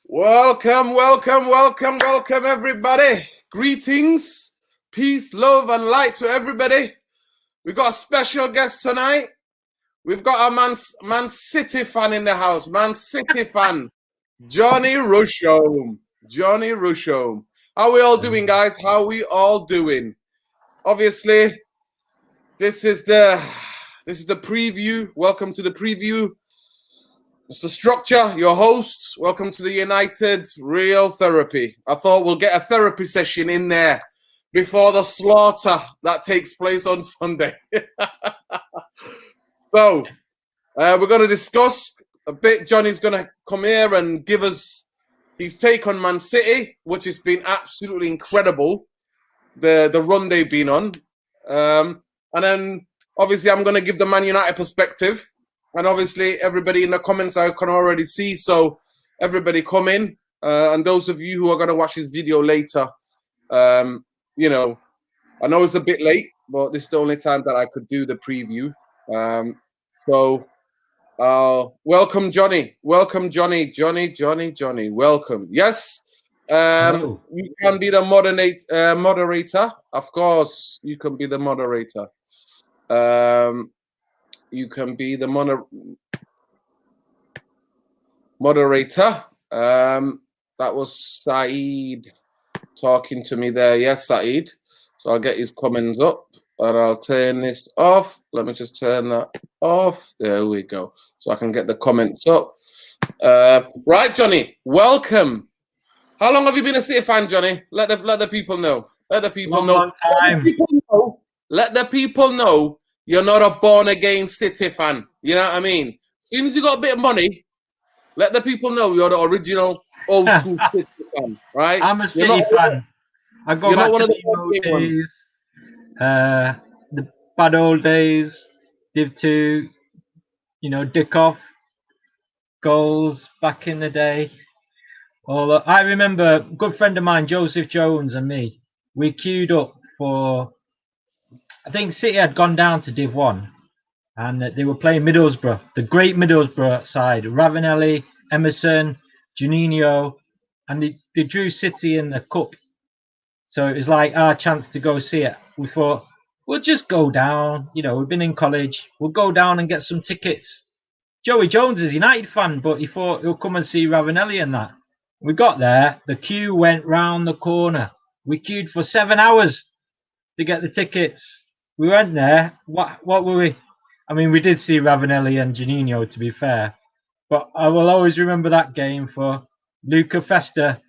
Welcome, welcome, welcome, welcome, everybody. Greetings, peace, love, and light to everybody. We've got a special guest tonight. We've got a Man City fan in the house. Man City fan, Johnny Rusholm. Johnny Rusholm. How we all doing, guys? How we all doing? Obviously, this is the preview. Welcome to the preview. Mr. Structure, your host. Welcome to the United Real Therapy. I thought we'll get a therapy session in there before the slaughter that takes place on Sunday. So, we're going to discuss a bit. Johnny's going to come here and give us his take on Man City, which has been absolutely incredible, the run they've been on. And then, obviously, I'm going to give the Man United perspective. And obviously, everybody in the comments I can already see. So everybody come in. And those of you who are going to watch this video later, you know, I know it's a bit late, but this is the only time that I could do the preview. So welcome, Johnny. Welcome, Johnny. Johnny. Welcome. Yes. You can be the moderator. Of course, you can be the moderator. You can be the moderator. That was Saeed talking to me there. Yes, Saeed. So I'll get his comments up and I'll turn this off. Let me just turn that off. There we go. So I can get the comments up. Right, Johnny. Welcome. How long have you been a City fan, Johnny? Let the people know. Let the people know. Long time. Let the people know. You're not a born-again City fan. You know what I mean? As soon as you got a bit of money, let the people know you're the original old-school City fan, right? I'm a City fan. I go back to the old days, the bad old days, Div 2, Dick off, goals back in the day. I remember a good friend of mine, Joseph Jones, and me, we queued up for... I think City had gone down to Div 1 and they were playing Middlesbrough, the great Middlesbrough side. Ravanelli, Emerson, Juninho, and they drew City in the cup. So it was like our chance to go see it. We thought, we'll just go down. We've been in college. We'll go down and get some tickets. Joey Jones is a United fan, but he thought he'll come and see Ravanelli and that. We got there. The queue went round the corner. We queued for 7 hours to get the tickets. We went there. What were we? I mean, we did see Ravanelli and Juninho, to be fair. But I will always remember that game for Luca Festa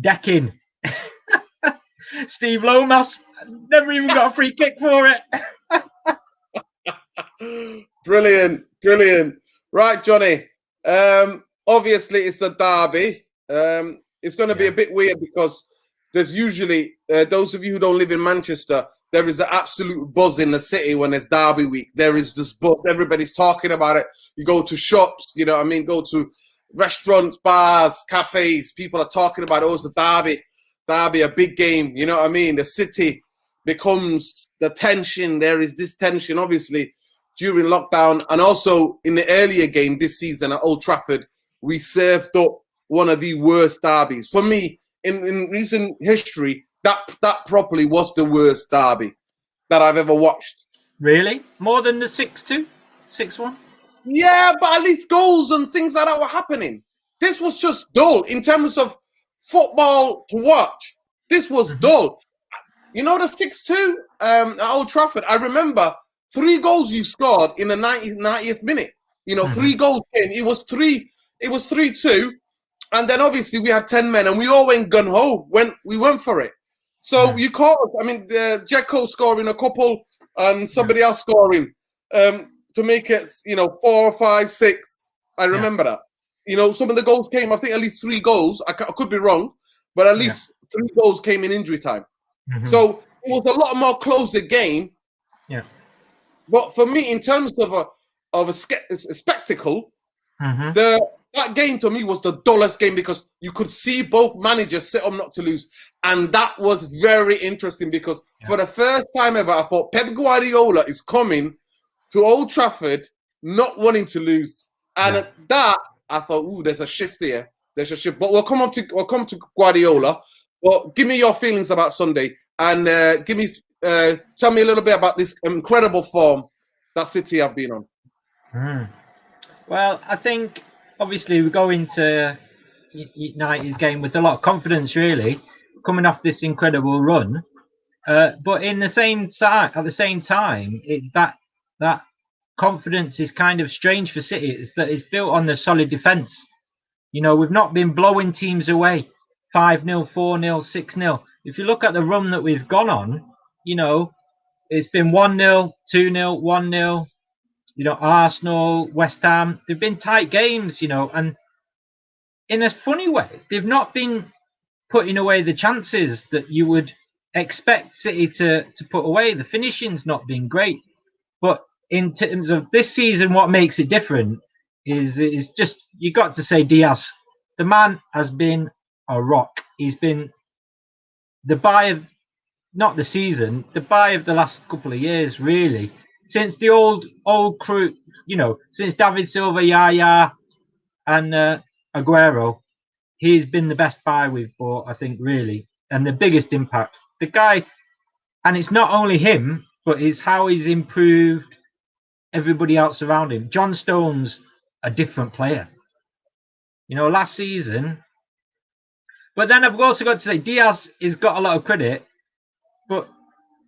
decking Steve Lomas. Never even got a free kick for it. Brilliant. Right, Johnny. Obviously, it's a derby. It's going to be a bit weird because there's usually, those of you who don't live in Manchester, there is an absolute buzz in the city when it's derby week. There is this buzz. Everybody's talking about it. You go to shops, go to restaurants, bars, cafes. People are talking about it. Oh, it's the derby. Derby, a big game. You know what I mean? The city becomes the tension. There is this tension, obviously, during lockdown. And also in the earlier game this season at Old Trafford, we served up one of the worst derbies. For me, in recent history, that probably was the worst derby that I've ever watched. Really? More than the 6-2? 6-1? Yeah, but at least goals and things like that were happening. This was just dull in terms of football to watch. This was dull. The 6-2 at Old Trafford, I remember 3 goals you scored in the 90th minute. 3 goals came. It was 3-2. And then obviously we had 10 men and we all went gun-ho when we went for it. So you caught, Dzeko scoring a couple and somebody else scoring to make it, 4, 5, 6. I remember that. Some of the goals came, I think at least 3 goals. I could be wrong, but at least 3 goals came in injury time. So it was a lot more closer game. Yeah. But for me, in terms of a spectacle, that game to me was the dullest game because you could see both managers set up not to lose. And that was very interesting because for the first time ever, I thought Pep Guardiola is coming to Old Trafford not wanting to lose. And at that, I thought, ooh, there's a shift here. But we'll come to Guardiola. Well, give me your feelings about Sunday, and tell me a little bit about this incredible form that City have been on. Well, I think obviously we go into United's game with a lot of confidence, really, coming off this incredible run. But at the same time, it's that confidence is kind of strange for City. It's that it's built on the solid defence. You know, we've not been blowing teams away 5-0, 4-0, 6-0. If you look at the run that we've gone on, you know, it's been 1-0, 2-0, 1-0. You know, Arsenal, West Ham, they've been tight games, you know, and in a funny way, they've not been putting away the chances that you would expect City to put away. The finishing's not been great. But in terms of this season, what makes it different is just, you got to say Diaz. The man has been a rock. He's been the buy of, not the season, the buy of the last couple of years, really. Since the old crew, you know, since David Silva, Yaya, and Aguero, he's been the best buy we've bought, I think, really, and the biggest impact. The guy, and it's not only him, but it's how he's improved everybody else around him. John Stones, a different player. You know, last season. But then I've also got to say, Diaz has got a lot of credit, but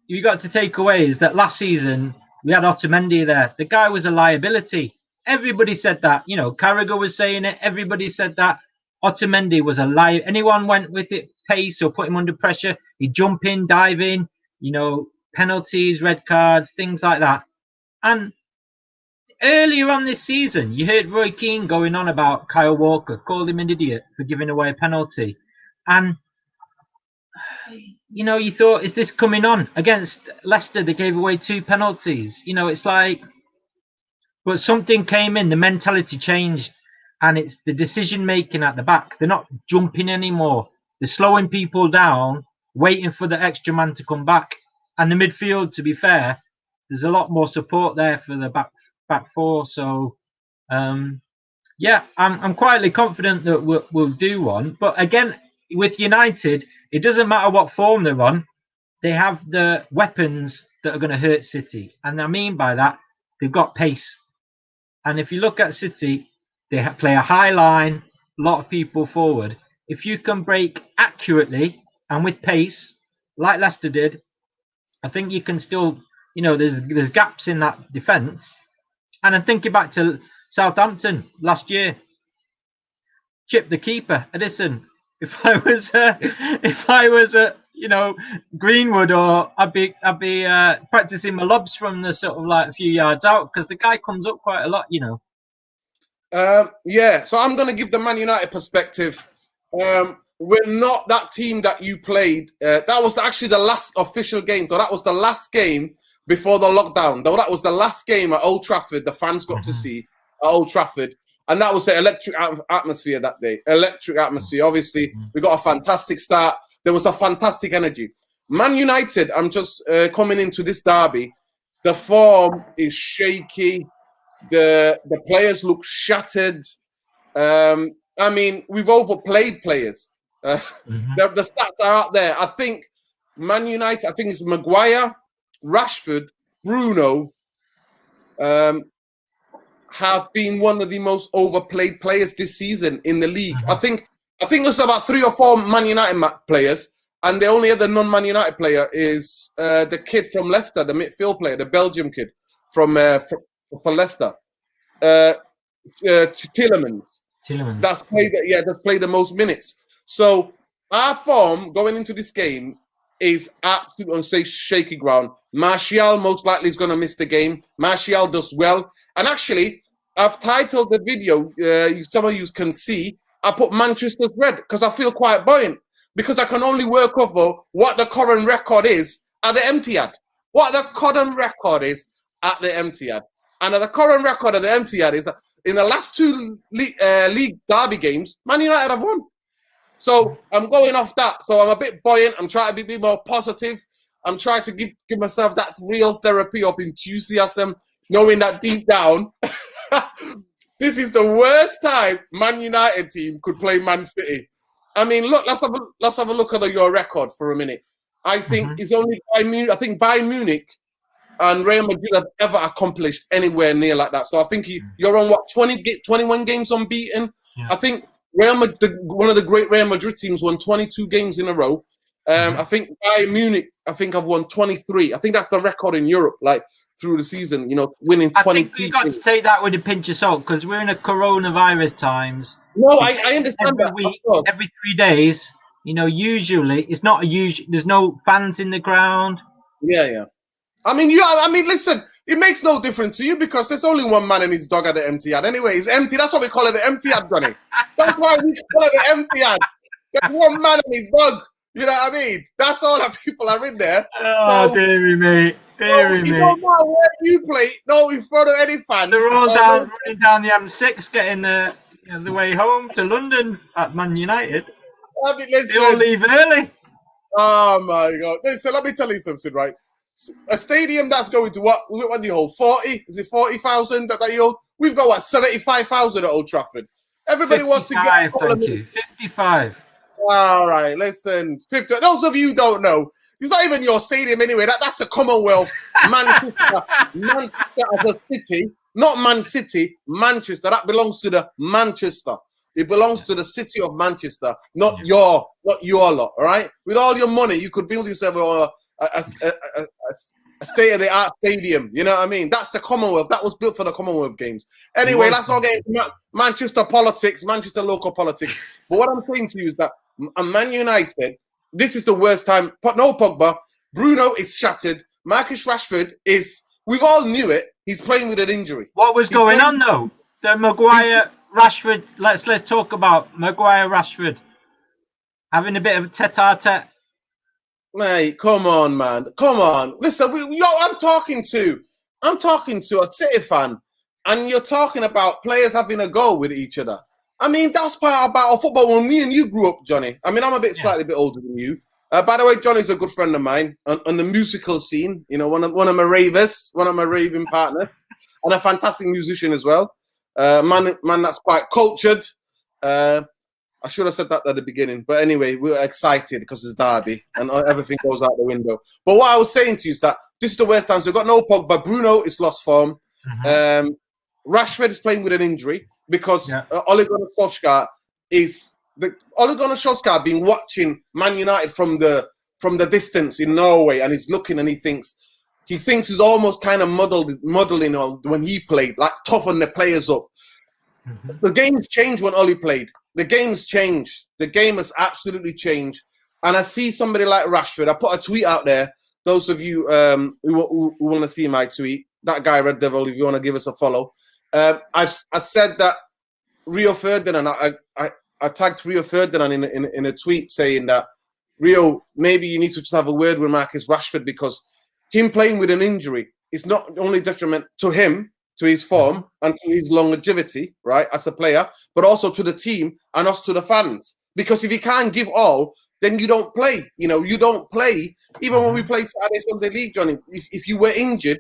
you got to take away is that last season we had Otamendi there. The guy was a liability. Everybody said that. You know, Carragher was saying it. Everybody said that. Otamendi was a lie. Anyone went with it, pace or put him under pressure, he'd jump in, dive in, you know, penalties, red cards, things like that. And earlier on this season, you heard Roy Keane going on about Kyle Walker, called him an idiot for giving away a penalty. And, you know, you thought, is this coming on? Against Leicester, they gave away 2 penalties. You know, it's like, but something came in, the mentality changed, and it's the decision making at the back. They're not jumping anymore. They're slowing people down, waiting for the extra man to come back. And the midfield, to be fair, there's a lot more support there for the back four. So, yeah, I'm quietly confident that we'll do one. But again, with United, it doesn't matter what form they're on. They have the weapons that are going to hurt City. And I mean by that, they've got pace. And if you look at City, they play a high line, a lot of people forward. If you can break accurately and with pace, like Leicester did, I think you can still, you know, there's gaps in that defence. And I'm thinking back to Southampton last year. Chip the keeper, Edison. If I was you know, Greenwood, or I'd be practicing my lobs from the sort of like a few yards out, because the guy comes up quite a lot, you know. Yeah, so I'm going to give the Man United perspective. We're not that team that you played. That was actually the last official game. So that was the last game before the lockdown. Though that was the last game at Old Trafford the fans got to see at Old Trafford. And that was the electric atmosphere that day. Electric atmosphere. Obviously, we got a fantastic start. There was a fantastic energy. Man United, I'm just coming into this derby. The form is shaky. The players look shattered. I mean, we've overplayed players. The stats are out there. I think Man United, I think it's Maguire, Rashford, Bruno, have been one of the most overplayed players this season in the league. I think there's about 3 or 4 Man United players, and the only other non-Man United player is the kid from Leicester, the midfield player, the Belgium kid from Leicester, Tielemans. That's played the most minutes. So our form going into this game is absolute on shaky ground. Martial most likely is going to miss the game. Martial does well. And actually, I've titled the video, some of you can see, I put Manchester's red because I feel quite buoyant, because I can only work over what the current record is at the Etihad. What the current record is at the Etihad. And the current record at the Etihad is in the last 2 league derby games, Man United have won. So I'm going off that. So I'm a bit buoyant. I'm trying to be more positive. I'm trying to give myself that real therapy of enthusiasm, knowing that deep down, this is the worst time Man United team could play Man City. I mean, look, let's have a look at your record for a minute. I think it's only Bayern Munich and Real Madrid have ever accomplished anywhere near like that. So I think you're on what 21 games unbeaten. Yeah. I think Real Madrid, one of the great Real Madrid teams, won 22 games in a row. I think Bayern Munich, I think I've won 23. I think that's the record in Europe, like through the season. You know, winning 20. I think we got to take that with a pinch of salt because we're in a coronavirus times. No, I understand every week, every 3 days. You know, usually it's not a usual. There's no fans in the ground. Yeah. I mean, listen, it makes no difference to you because there's only one man and his dog at the Etihad. Anyway, it's empty. That's what we call it, the Etihad, Johnny. That's why we call it the Etihad. There's one man and his dog. You know what I mean? That's all that people are in there. Oh, dearie me. Dearie me. No matter where you play, no in front of any fans. They're all running down the M6, getting the way home to London at Man United. I mean, listen, they all leave early. Oh, my God. Listen, let me tell you something, right? A stadium that's going to what do you hold? 40? Is it 40,000 that you hold? We've got what, 75,000 at Old Trafford. Everybody wants to get 55. All right, listen. 50. Those of you who don't know, it's not even your stadium anyway. That's the Commonwealth. Manchester as a city, not Man City, Manchester. That belongs to the Manchester. It belongs to the city of Manchester, not your lot. All right. With all your money, you could build yourself a state-of-the-art stadium. You know what I mean? That's the Commonwealth. That was built for the Commonwealth Games. Anyway, let's all get into Manchester politics, Manchester local politics. But what I'm saying to you is that Man United, this is the worst time. No Pogba. Bruno is shattered. Marcus Rashford is, we've all knew it. He's playing with an injury. What was going on, though? The Maguire, Rashford, let's talk about Maguire, Rashford having a bit of a tete-a-tete. Mate, come on, man. Come on. Listen, I'm talking to a City fan, and you're talking about players having a go with each other. I mean, that's part about football when me and you grew up, Johnny. I mean, I'm a slightly bit older than you. By the way, Johnny's a good friend of mine on the musical scene. You know, one of my ravers, one of my raving partners, and a fantastic musician as well. Man that's quite cultured. I should have said that at the beginning, but anyway, we were excited because it's Derby and everything goes out the window. But what I was saying to you is that this is the worst time. So we've got no Pogba. Bruno is lost form. Rashford is playing with an injury because Ole Gunnar Solskjaer been watching Man United from the distance in Norway, and he's looking and he thinks he's almost kind of modeling on when he played, like toughen the players up. The game's changed when Ole played. The game's changed. The game has absolutely changed. And I see somebody like Rashford. I put a tweet out there. Those of you who want to see my tweet, that guy Red Devil, if you want to give us a follow. I said that Rio Ferdinand. I tagged Rio Ferdinand in a tweet saying that Rio, maybe you need to just have a word with Marcus Rashford because him playing with an injury is not only detriment to him, to his form and to his longevity, right, as a player, but also to the team and us to the fans. Because if you can't give all, then you don't play. You know, you don't play. Even when we played Saturday Sunday League, Johnny, if you were injured,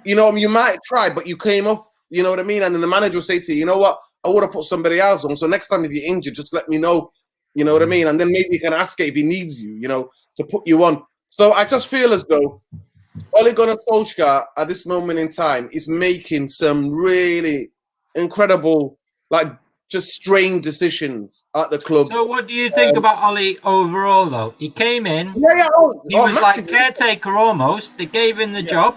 you know, you might try, but you came off, you know what I mean? And then the manager will say to you, you know what, I would have put somebody else on. So next time if you're injured, just let me know, you know what I mean? And then maybe you can ask it if he needs you, you know, to put you on. So I just feel as though Ole Gunnar Solskjaer at this moment in time is making some really incredible, like just strange decisions at the club. So what do you think about Ole overall, though? He came in. He was massively. Like caretaker almost. They gave him the job.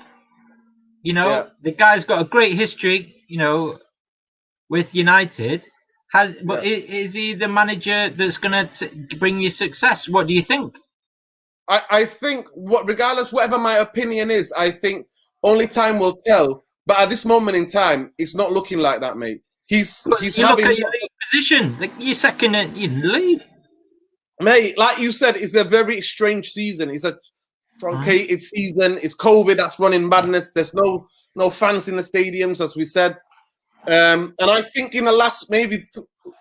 You know, the guy's got a great history, you know, with United. But is he the manager that's going to bring you success? What do you think? I think regardless, whatever my opinion is, I think only time will tell. But at this moment in time, it's not looking like that, mate. He's having look at your league position. Like you're second in the league. Mate, like you said, it's a very strange season. It's a truncated season. It's COVID that's running madness. There's no fans in the stadiums, as we said. And I think in the last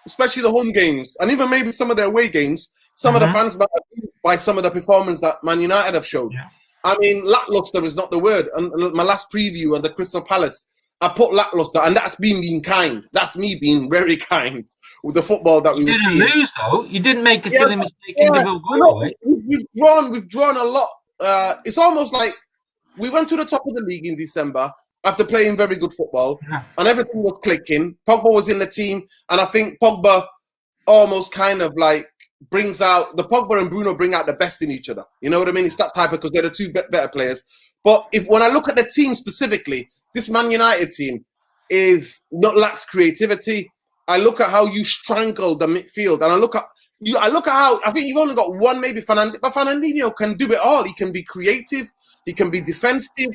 especially the home games, and even maybe some of the away games, some of the fans by some of the performance that Man United have showed. I mean, lackluster is not the word. And my last preview on the Crystal Palace, I put lackluster, and that's being kind. That's me being very kind with the football that we were seeing. You didn't lose though. You didn't make a silly mistake in the goal. We've drawn a lot. It's almost like we went to the top of the league in December after playing very good football, and everything was clicking. Pogba was in the team, and I think Pogba almost kind of like brings out the Pogba and Bruno bring out the best in each other. You know what I mean? It's that type of, because they're the two better players. But when I look at the team specifically, this Man United team lacks creativity. I look at how you strangle the midfield, and I look at how I think you've only got one, maybe Fernandinho, but Fernandinho can do it all. He can be creative, he can be defensive,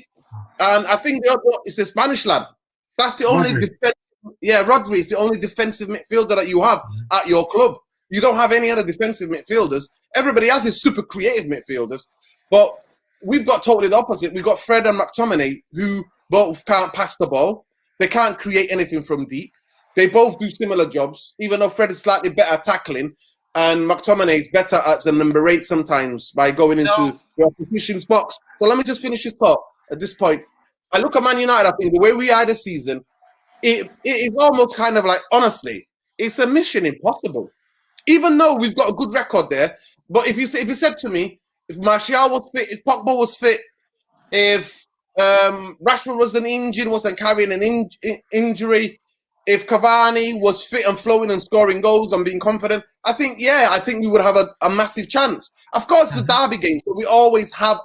and I think the other is the Spanish lad. That's the only Rodri is the only defensive midfielder that you have at your club. You don't have any other defensive midfielders. Everybody else is super creative midfielders, but we've got totally the opposite. We've got Fred and McTominay, who both can't pass the ball. They can't create anything from deep. They both do similar jobs, even though Fred is slightly better at tackling, and McTominay is better at the number 8 sometimes by going into the opposition's box. So let me just finish this thought at this point. I look at Man United, I think the way we are this season, it is almost kind of like, honestly, it's a mission impossible. Even though we've got a good record there, but if you said to me, if Martial was fit, if Pogba was fit, if Rashford wasn't injured, wasn't carrying an injury, if Cavani was fit and flowing and scoring goals and being confident, I think we would have a massive chance. Of course, the derby game, but we always have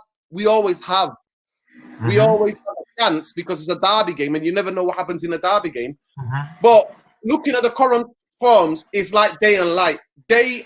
a chance because it's a derby game and you never know what happens in a derby game. But looking at the current forms, it's like day and night. It's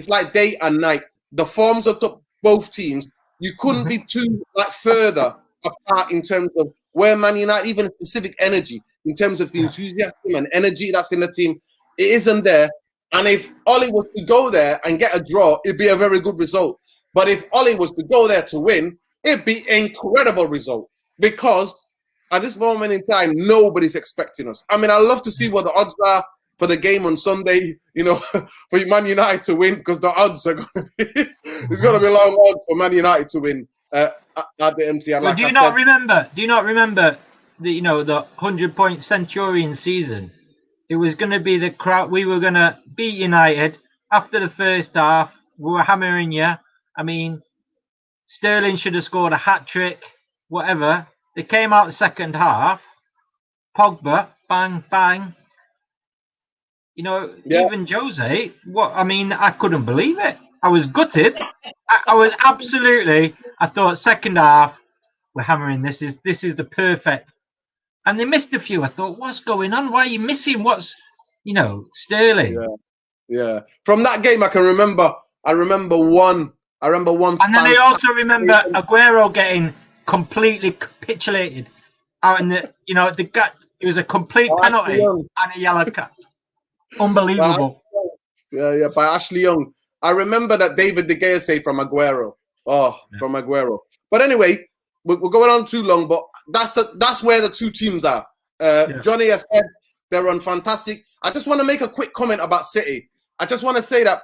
like day and night. The forms of both teams, you couldn't be too further apart in terms of where Man United, even specific energy, in terms of the enthusiasm and energy that's in the team, it isn't there. And if Ollie was to go there and get a draw, it'd be a very good result. But if Ollie was to go there to win, it'd be an incredible result, because at this moment in time, nobody's expecting us. I mean, I'd love to see what the odds are for the game on Sunday, for Man United to win, because the odds are going to be, it's going to be long odds for Man United to win at the MTN. Well, do you not remember the 100-point Centurion season? It was going to be the crowd. We were going to beat United after the first half. We were hammering you. I mean, Sterling should have scored a hat-trick, whatever. They came out the second half. Pogba, bang, bang. Even Jose, I couldn't believe it. I was gutted. I was absolutely, I thought second half, we're hammering, this is the perfect. And they missed a few. I thought, what's going on? Why are you missing? What's, Sterling? Yeah. From that game, I remember one. And then I also remember Aguero getting completely capitulated out in the gut. It was a complete penalty and a yellow card. Unbelievable. By Ashley Young. I remember that David De Gea say from Aguero. From Aguero. But anyway, we're going on too long, but that's where the two teams are. Johnny has said they're on fantastic. I just want to make a quick comment about City. I just want to say that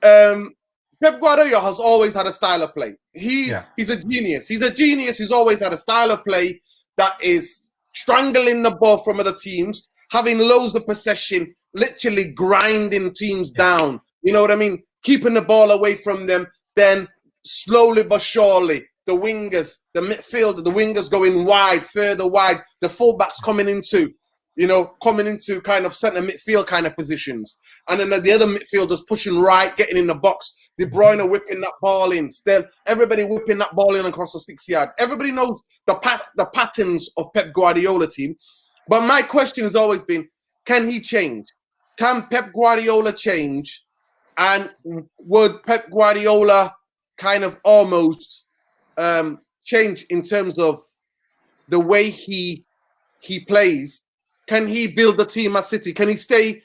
Pep Guardiola has always had a style of play. He's a genius. He's a genius who's always had a style of play that is strangling the ball from other teams, having loads of possession, literally grinding teams down. You know what I mean? Keeping the ball away from them, then slowly but surely, the wingers, the midfield, the wingers going wide, further wide, the fullbacks coming into kind of centre midfield kind of positions. And then the other midfielders pushing right, getting in the box. De Bruyne whipping that ball in. Still, everybody whipping that ball in across the 6 yards. Everybody knows the patterns of Pep Guardiola team. But my question has always been, can he change? Can Pep Guardiola change? And would Pep Guardiola kind of almost change in terms of the way he plays? Can he build a team at City? Can he stay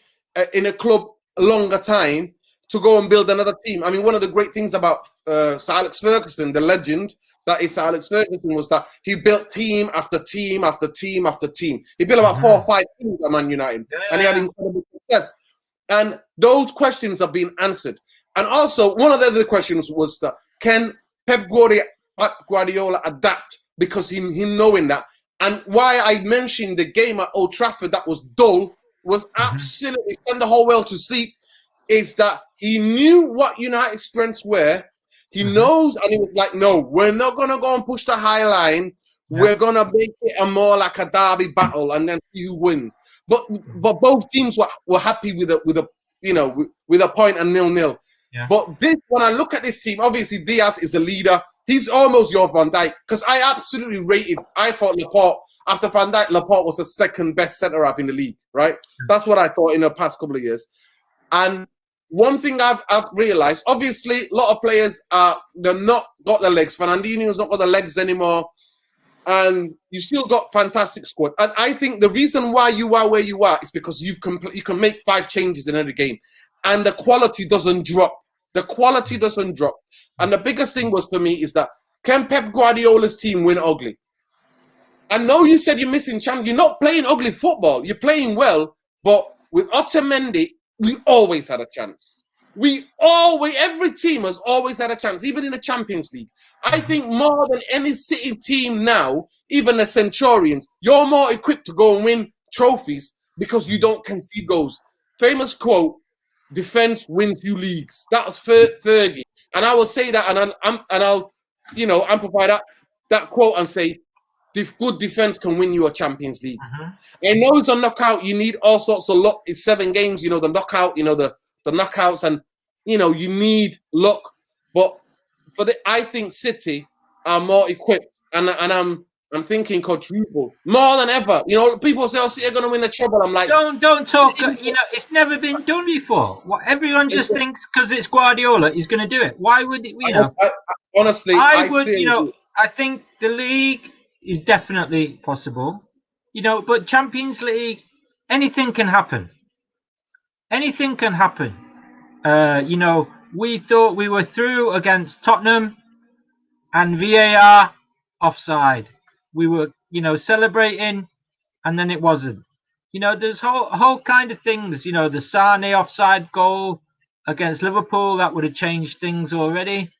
in a club a longer time to go and build another team? I mean, one of the great things about Sir Alex Ferguson, the legend that is Sir Alex Ferguson, was that he built team after team after team after team. He built about 4 or 5 teams at Man United, and he had incredible success. And those questions have been answered. And also, one of the other questions was that can Pep Guardiola adapt? Because him knowing that, And why I mentioned the game at Old Trafford that was dull, was absolutely send the whole world to sleep, is that he knew what United's strengths were. He knows, and he was like, no, we're not going to go and push the high line. We're going to make it a more like a derby battle and then see who wins. But both teams were happy with a point and 0-0. Yeah. But this, when I look at this team, obviously Diaz is a leader. He's almost your Van Dijk, because I absolutely rated. I thought Laporte, after Van Dijk, Laporte was the second best centre half in the league, right? That's what I thought in the past couple of years. And one thing I've realised, obviously, a lot of players they're not got the legs. Fernandinho's not got the legs anymore, and you still got fantastic squad. And I think the reason why you are where you are is because you can make 5 changes in every game, and the quality doesn't drop. The quality doesn't drop. And the biggest thing was for me is that, can Pep Guardiola's team win ugly? I know you said you're missing chance. You're not playing ugly football. You're playing well. But with Otamendi, we always had a chance. Every team has always had a chance, even in the Champions League. I think more than any City team now, even the Centurions, you're more equipped to go and win trophies because you don't concede goals. Famous quote, defense wins you leagues. That was Fergie. And I will say that, and I'll amplify that quote and say, good defense can win you a Champions League. I know it's a knockout. You need all sorts of luck. It's 7 games, the knockout, the knockouts, and you need luck. But I think City are more equipped, and I'm thinking quadruple more than ever. People say, "Oh, City are going to win the treble." I'm like, don't talk. It's never been done before. Everyone just thinks because it's Guardiola, he's going to do it. Why would it? Honestly, I think the league is definitely possible. But Champions League, anything can happen. Anything can happen. We thought we were through against Tottenham, and VAR offside. We were, celebrating, and then it wasn't. There's whole kind of things. The Sane offside goal against Liverpool, that would have changed things already.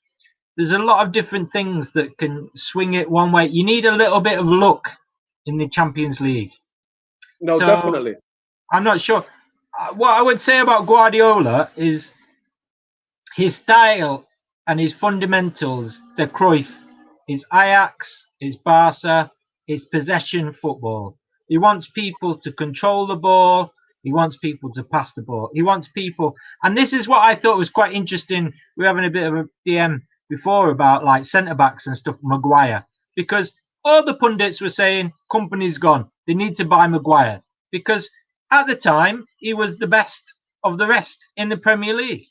There's a lot of different things that can swing it one way. You need a little bit of luck in the Champions League. No, definitely. I'm not sure. What I would say about Guardiola is his style and his fundamentals, the Cruyff, his Ajax, his Barca, his possession football. He wants people to control the ball. He wants people to pass the ball. He wants people. And this is what I thought was quite interesting. We were having a bit of a DM before about like centre-backs and stuff, Maguire. Because all the pundits were saying, company's gone. They need to buy Maguire. Because at the time, he was the best of the rest in the Premier League.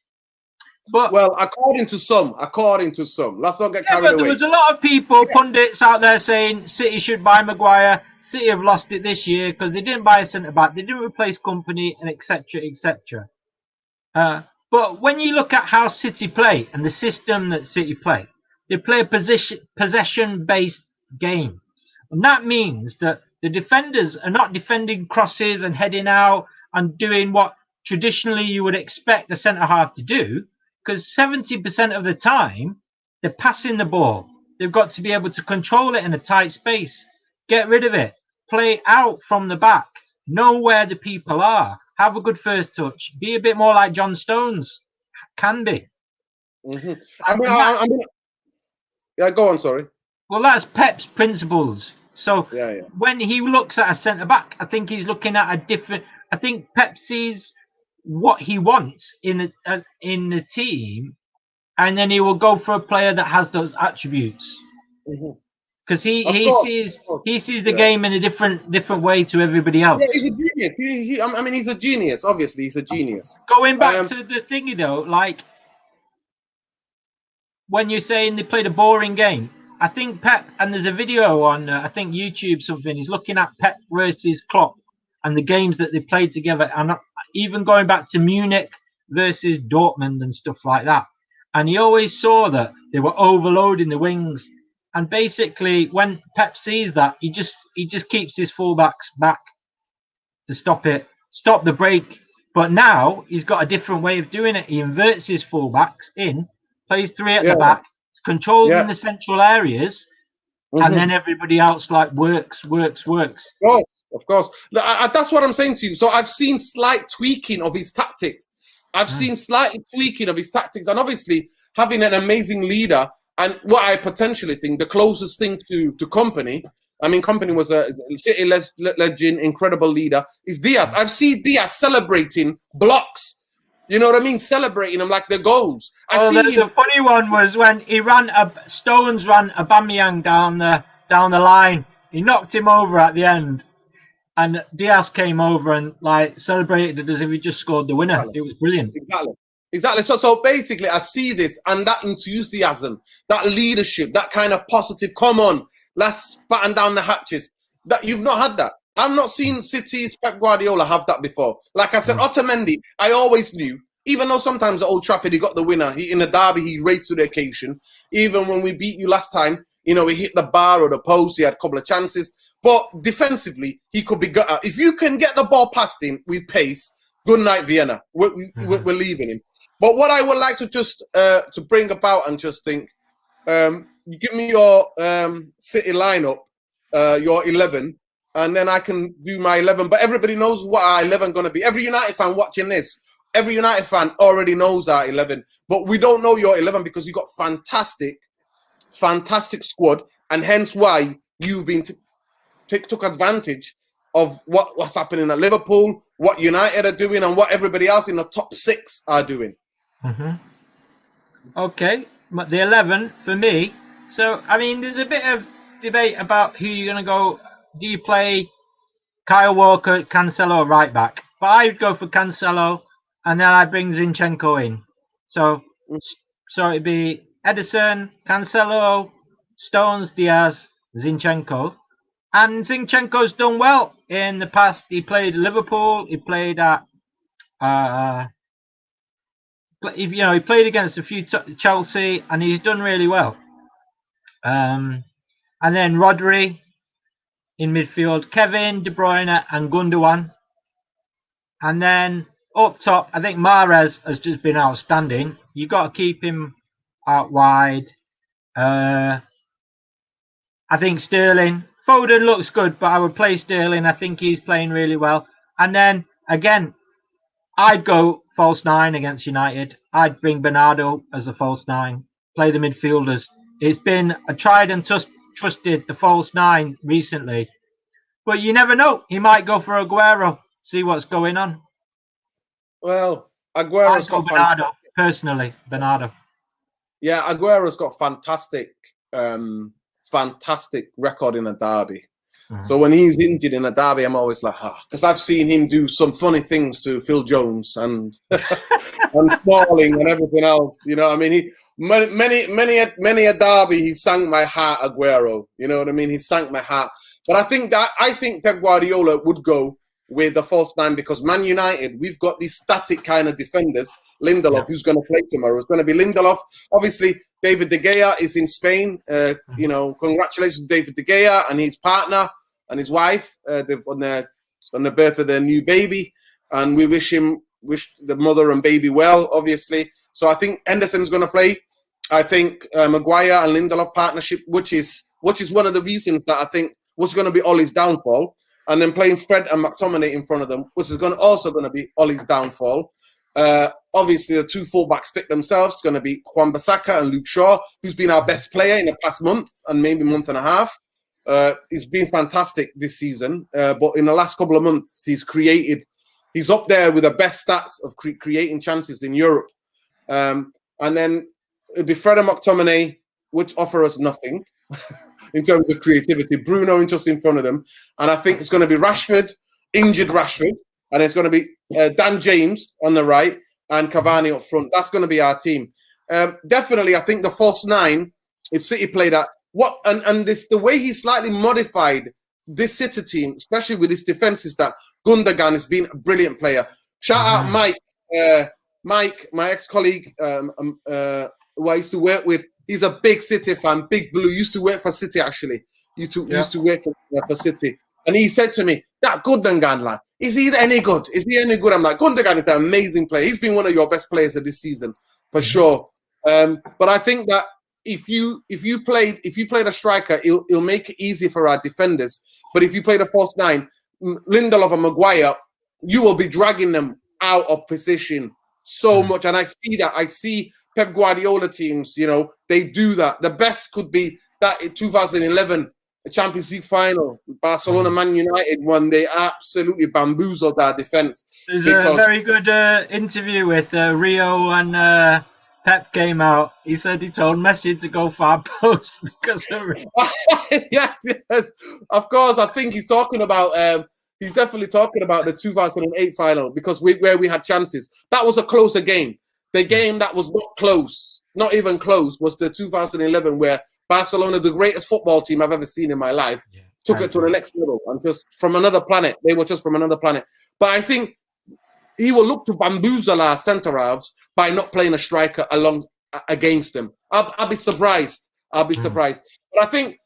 But according to some, let's not get carried away. There was a lot of people, pundits out there saying City should buy Maguire. City have lost it this year because they didn't buy a centre back, they didn't replace Company, and etc. etc. But when you look at how City play and the system that City play, they play a possession-based game, and that means that the defenders are not defending crosses and heading out and doing what traditionally you would expect a centre half to do. Because 70% of the time, they're passing the ball. They've got to be able to control it in a tight space. Get rid of it. Play out from the back. Know where the people are. Have a good first touch. Be a bit more like John Stones. Can be. Go on, sorry. Well, that's Pep's principles. So when he looks at a centre-back, I think he's looking at a different... I think Pep sees what he wants in the team, and then he will go for a player that has those attributes, because he sees the game in a different way to everybody else. Yeah, he's a genius. He's a genius. Obviously, he's a genius. Going back to the thingy though, like when you're saying they played a boring game, I think Pep, and there's a video on I think YouTube something. He's looking at Pep versus Klopp and the games that they played together, and even going back to Munich versus Dortmund and stuff like that. And he always saw that they were overloading the wings. And basically, when Pep sees that, he just keeps his fullbacks back to stop the break. But now he's got a different way of doing it. He inverts his fullbacks in, plays 3 at the back, controls in the central areas, and then everybody else like works. Of course. That's what I'm saying to you. So I've seen slight tweaking of his tactics. I've seen slightly tweaking of his tactics, and obviously having an amazing leader. And what I potentially think the closest thing to Kompany, I mean, Kompany was a City legend, incredible leader, is Diaz. I've seen Diaz celebrating blocks. You know what I mean? Celebrating them like they're goals. The funny one was when he Stones ran Aubameyang down the line. He knocked him over at the end, and Diaz came over and like celebrated it as if he just scored the winner. Exactly. It was brilliant. Exactly. So basically, I see this and that enthusiasm, that leadership, that kind of positive. Come on, let's batten down the hatches. That you've not had that. I've not seen City's Pep Guardiola have that before. Like I said, Otamendi, I always knew. Even though sometimes at Old Trafford he got the winner, in the derby he raced to the occasion. Even when we beat you last time, he hit the bar or the post. He had a couple of chances, but defensively he could be gut out. If you can get the ball past him with pace, good night Vienna. We're leaving him. But what I would like to just to bring about and just think, you give me your City lineup, your 11, and then I can do my 11. But everybody knows what our 11 going to be. Every United fan watching this, every United fan already knows our 11. But we don't know your 11 because you got fantastic squad, and hence why you've been took advantage of what's happening at Liverpool, what United are doing, and what everybody else in the top 6 are doing. Okay, but the 11 for me. So I mean, there's a bit of debate about who you're going to go. Do you play Kyle Walker, Cancelo right back? But I would go for Cancelo, and then I bring Zinchenko in. So it'd be Ederson, Cancelo, Stones, Diaz, Zinchenko. And Zinchenko's done well in the past. He played Liverpool. He played at, he played against a few Chelsea, and he's done really well. And then Rodri in midfield, Kevin, De Bruyne, and Gundogan. And then up top, I think Mahrez has just been outstanding. You've got to keep him out wide. I think Sterling. Foden looks good, but I would play Sterling. I think he's playing really well. And then, again, I'd go false 9 against United. I'd bring Bernardo as the false 9. Play the midfielders. It's been a tried and trusted the false 9 recently. But you never know. He might go for Aguero. See what's going on. Well, Aguero's got Bernardo, personally. Bernardo. Yeah, Aguero's got fantastic record in a derby. So when he's injured in a derby, I'm always like, because I've seen him do some funny things to Phil Jones and and falling and everything else. You know what I mean? He many a derby he sank my heart, Aguero. You know what I mean? He sank my heart. But I think Pep Guardiola would go with the false 9 because Man United, we've got these static kind of defenders. Lindelof, who's going to play tomorrow, it's going to be Lindelof. Obviously, David De Gea is in Spain. Congratulations to David De Gea and his partner and his wife on the birth of their new baby. And we wish the mother and baby well, obviously. So I think Henderson's going to play. I think Maguire and Lindelof partnership, which is one of the reasons that I think was going to be Ollie's downfall. And then playing Fred and McTominay in front of them, which is also going to be Ollie's downfall. Obviously, the 2 fullbacks pick themselves. It's going to be Wan-Bissaka and Luke Shaw, who's been our best player in the past month and maybe month and a half. He's been fantastic this season, but in the last couple of months, he's up there with the best stats of creating chances in Europe. And then it'd be Fred and McTominay, which offer us nothing in terms of creativity. Bruno just in front of them. And I think it's going to be injured Rashford, and it's going to be Dan James on the right and Cavani up front. That's going to be our team. Definitely, I think the false 9, if City play that, the way he slightly modified this City team, especially with his defense, is that Gundogan has been a brilliant player. Shout out Mike, my ex-colleague who I used to work with. He's a big City fan, big blue. Used to work for City, actually. Used to work for City. And he said to me, that Gundogan, lad, is he any good? Is he any good? I'm like, Gundogan is an amazing player. He's been one of your best players of this season, for sure. But I think that if you played a striker, it'll make it easy for our defenders. But if you play the false nine, Lindelof and Maguire, you will be dragging them out of position so much. And I see that. I see Pep Guardiola teams, you know, they do that. The best could be that in 2011 Champions League final, Barcelona Man United, when they absolutely bamboozled our defense. There's a very good interview with Rio and Pep came out. He said he told Messi to go far post because of yes, of course. I think he's talking about. He's definitely talking about the 2008 final because where we had chances. That was a closer game. The game that was not close, not even close, was the 2011 where Barcelona, the greatest football team I've ever seen in my life, took it to the next level and just from another planet. They were just from another planet. But I think he will look to bamboozle our centre halves by not playing a striker against them. I'll be surprised. I'll be surprised. But I think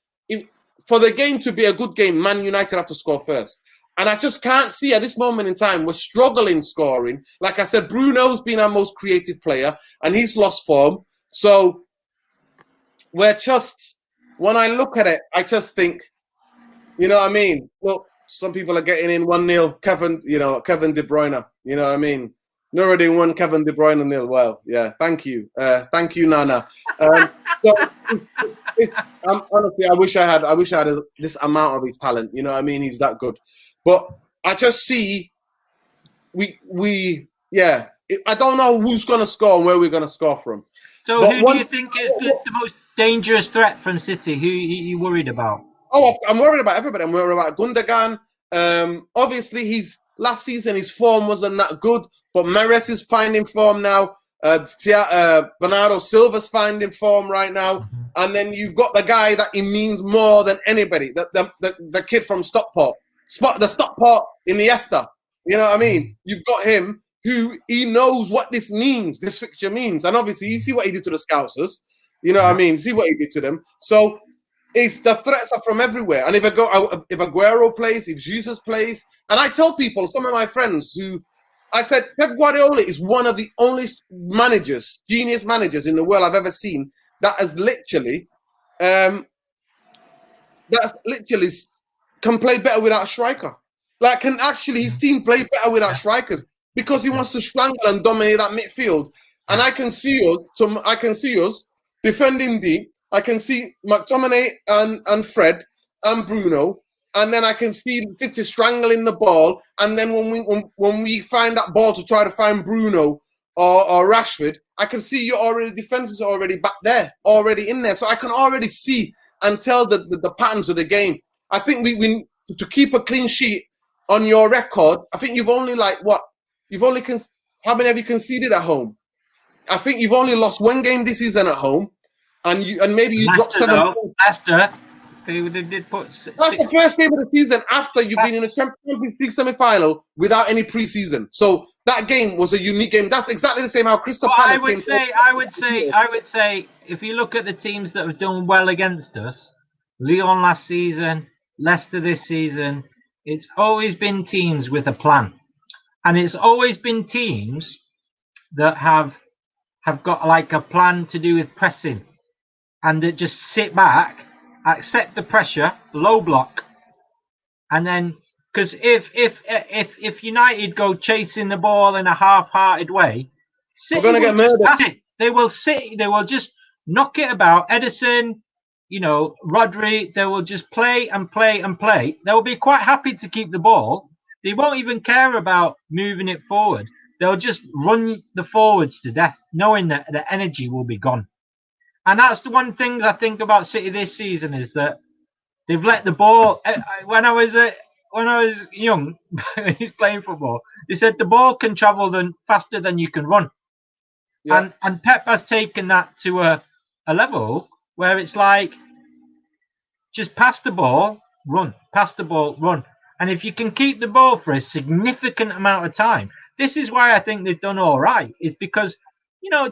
for the game to be a good game, Man United have to score first. And I just can't see at this moment in time, we're struggling scoring. Like I said, Bruno's been our most creative player and he's lost form. So we're just, when I look at it, I just think, you know what I mean? Look, some people are getting in 1-0. Kevin De Bruyne, you know what I mean? Nuruddin 1, Kevin De Bruyne 0. Well, yeah, thank you. Thank you, Nana. Honestly, I wish I had this amount of his talent. You know what I mean? He's that good. But I just see I don't know who's going to score and where we're going to score from. So but who do you think is the most dangerous threat from City? Who are you worried about? Oh, I'm worried about everybody. I'm worried about Gundogan. Obviously, last season his form wasn't that good, but Mahrez is finding form now. Bernardo Silva's finding form right now. And then you've got the guy that he means more than anybody, the kid from Stockport. The Stockport Iniesta. You know what I mean? You've got him who he knows what this means, this fixture means. And obviously, you see what he did to the Scousers. You know what I mean? See what he did to them. So it's the threats are from everywhere. And if Aguero plays, if Jesus plays, and I tell people, some of my friends who, I said, Pep Guardiola is one of the only genius managers in the world I've ever seen that has literally can play better without a striker. Like, can actually his team play better without strikers because he wants to strangle and dominate that midfield. And I can see us defending deep. I can see McTominay and Fred and Bruno, and then I can see City strangling the ball. And then when we find that ball to try to find Bruno or Rashford, I can see defense is already back there, already in there. So I can already see and tell the patterns of the game. I think we to keep a clean sheet on your record. I think you've only how many have you conceded at home? I think you've only lost one game this season at home, and maybe you dropped 7 points. Leicester, they did put. That's the first game of the season after you've been in a Champions League semi-final without any pre-season. So that game was a unique game. That's exactly the same how Crystal Palace. I would say, if you look at the teams that have done well against us, Lyon last season, Leicester this season, it's always been teams with a plan, and it's always been teams that have got like a plan to do with pressing, and that just sit back, accept the pressure, low block, and then because if United go chasing the ball in a half-hearted way, City we're going to get murdered. They will just knock it about. Ederson, Rodri, they will just play and play and play. They will be quite happy to keep the ball. They won't even care about moving it forward. They'll just run the forwards to death, knowing that the energy will be gone. And that's the one thing I think about City this season is that they've let the ball. When I was young, he's playing football. They said the ball can travel faster than you can run. Yeah. And Pep has taken that to a level where it's like, just pass the ball, run. Pass the ball, run. And if you can keep the ball for a significant amount of time, this is why I think they've done all right, is because,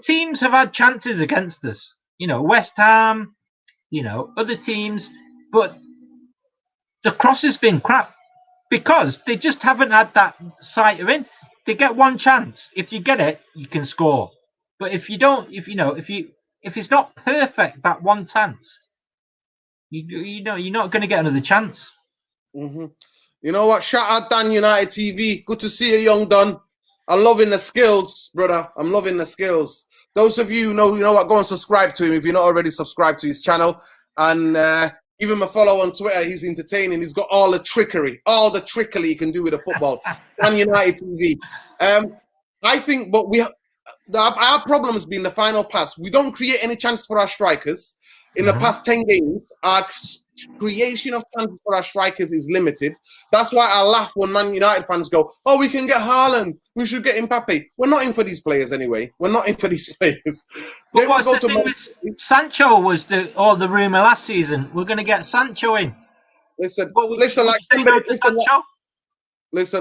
teams have had chances against us. West Ham, other teams, but the cross has been crap because they just haven't had that sight of it. They get one chance. If you get it, you can score. But if you don't, if if it's not perfect that one chance, you know, you're not going to get another chance. Mm-hmm. You know what? Shout out Dan United TV. Good to see you, young Don. I'm loving the skills, brother. I'm loving the skills. Those of you who know what, go and subscribe to him if you're not already subscribed to his channel. And give him a follow on Twitter. He's entertaining. He's got all the trickery he can do with the football. Dan United TV. I think, but our problem has been the final pass. We don't create any chance for our strikers. In the past 10 games, our creation of chances for our strikers is limited. That's why I laugh when Man United fans go, "Oh, we can get Haaland. We should get Mbappe." We're not in for these players anyway. We're not in for these players. But what's the thing with Sancho was the rumour last season. We're going to get Sancho in. Listen,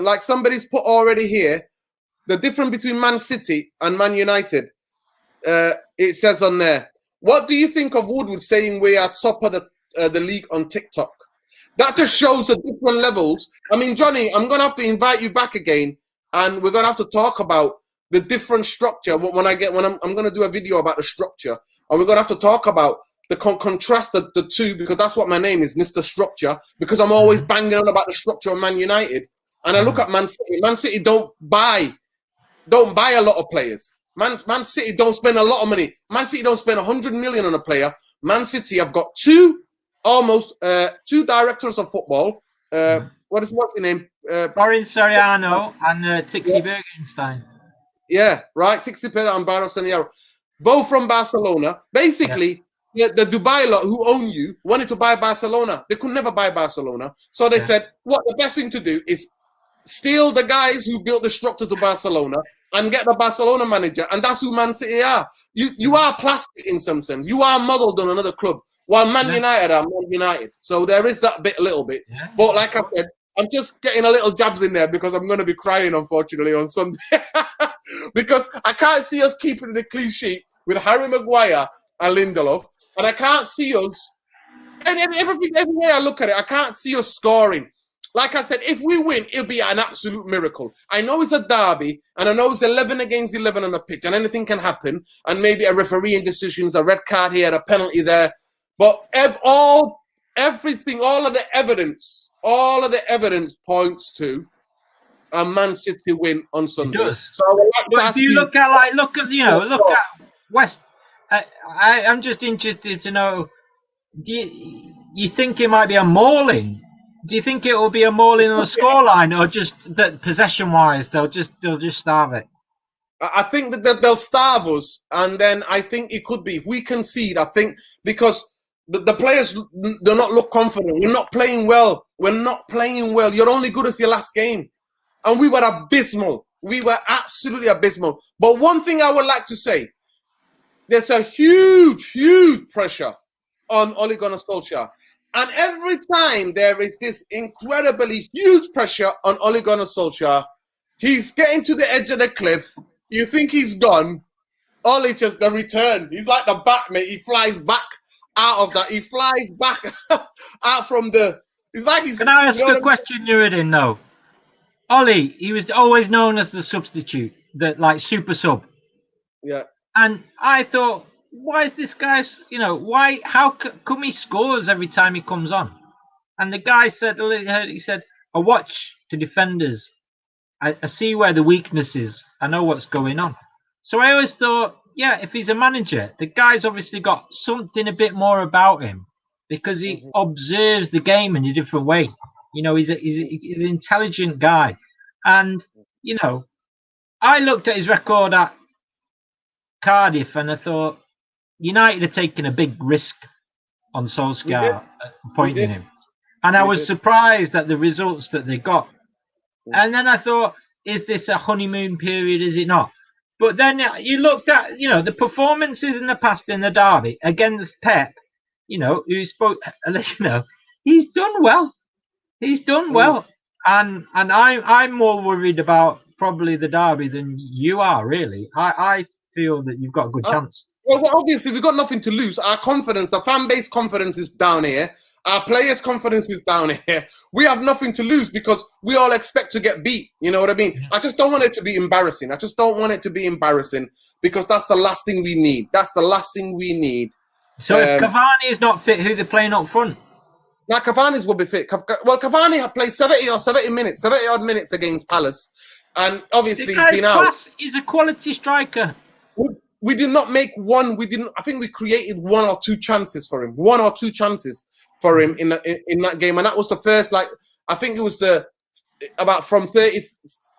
like somebody's put already here, the difference between Man City and Man United, it says on there, what do you think of Woodward saying we are top of the league on TikTok? That just shows the different levels. I mean, Johnny, I'm going to have to invite you back again, and we're going to have to talk about the different structure. I'm going to do a video about the structure, and we're going to have to talk about the contrast the two, because that's what my name is, Mr. Structure, because I'm always banging on about the structure of Man United. And I look at Man City. Man City don't buy a lot of players. Man City don't spend a lot of money. Man City don't spend 100 million on a player. Man City have got two directors of football. What's his name? Boris Soriano and Tixi Bergenstein. Yeah, right. Tixi Bergenstein and Boris Soriano, both from Barcelona. Basically, the Dubai lot who own you wanted to buy Barcelona. They could never buy Barcelona, so they said, "What the best thing to do is steal the guys who built the structure to Barcelona and get the Barcelona manager," and that's who Man City are. You are plastic in some sense. You are modelled on another club, while Man United are Man United. So there is that bit, a little bit. Yeah. But like I said, I'm just getting a little jabs in there because I'm going to be crying, unfortunately, on Sunday. Because I can't see us keeping the clean sheet with Harry Maguire and Lindelof. And I can't see us, and every way I look at it, I can't see us scoring. Like I said, if we win, it'll be an absolute miracle. I know it's a derby, and I know it's 11 against 11 on the pitch, and anything can happen, and maybe a refereeing decisions, a red card here, a penalty there. But all of the evidence points to a Man City win on Sunday. It does. So if you look at West, I'm just interested to know, do you think it might be a mauling? Do you think it will be a mauling on the scoreline, or just that possession-wise they'll just starve it? I think that they'll starve us, and then I think it could be if we concede. I think because the players do not look confident. We're not playing well. You're only good as your last game, and we were abysmal. We were absolutely abysmal. But one thing I would like to say. There's a huge pressure on Ole Gunnar Solskjaer. And every time there is this incredibly huge pressure on Ole Gunnar Solskjaer, he's getting to the edge of the cliff. You think he's gone. Ole just the return. He's like the Batman. He flies back out of that. He flies back out from the... It's like he's... Can I ask a question, Nuruddin, though? Ole, he was always known as the substitute, the super sub. Yeah. And I thought, why is this guy, how come he scores every time he comes on? And the guy said, I watch the defenders. I see where the weakness is. I know what's going on. So I always thought, if he's a manager, the guy's obviously got something a bit more about him because he observes the game in a different way. He's an intelligent guy. And, I looked at his record at Cardiff, and I thought United are taking a big risk on Solskjaer appointing him, and I was surprised at the results that they got. And then I thought, is this a honeymoon period? Is it not? But then you looked at the performances in the past in the derby against Pep. Who spoke. He's done well. He's done well, and I'm more worried about probably the derby than you are. Really, I feel that you've got a good chance. Well, obviously, we've got nothing to lose. Our confidence, the fan base confidence is down here. Our players' confidence is down here. We have nothing to lose because we all expect to get beat. You know what I mean? I just don't want it to be embarrassing. I just don't want it to be embarrassing because that's the last thing we need. That's the last thing we need. So if Cavani is not fit, who they're playing up front? Now, Cavani's will be fit. Well, Cavani had played 70 odd minutes against Palace. And obviously he's been out. He's a quality striker. We did not make one. I think we created 1 or 2 chances for him. 1 or 2 chances for him in that game, and that was the first. I think it was about from 30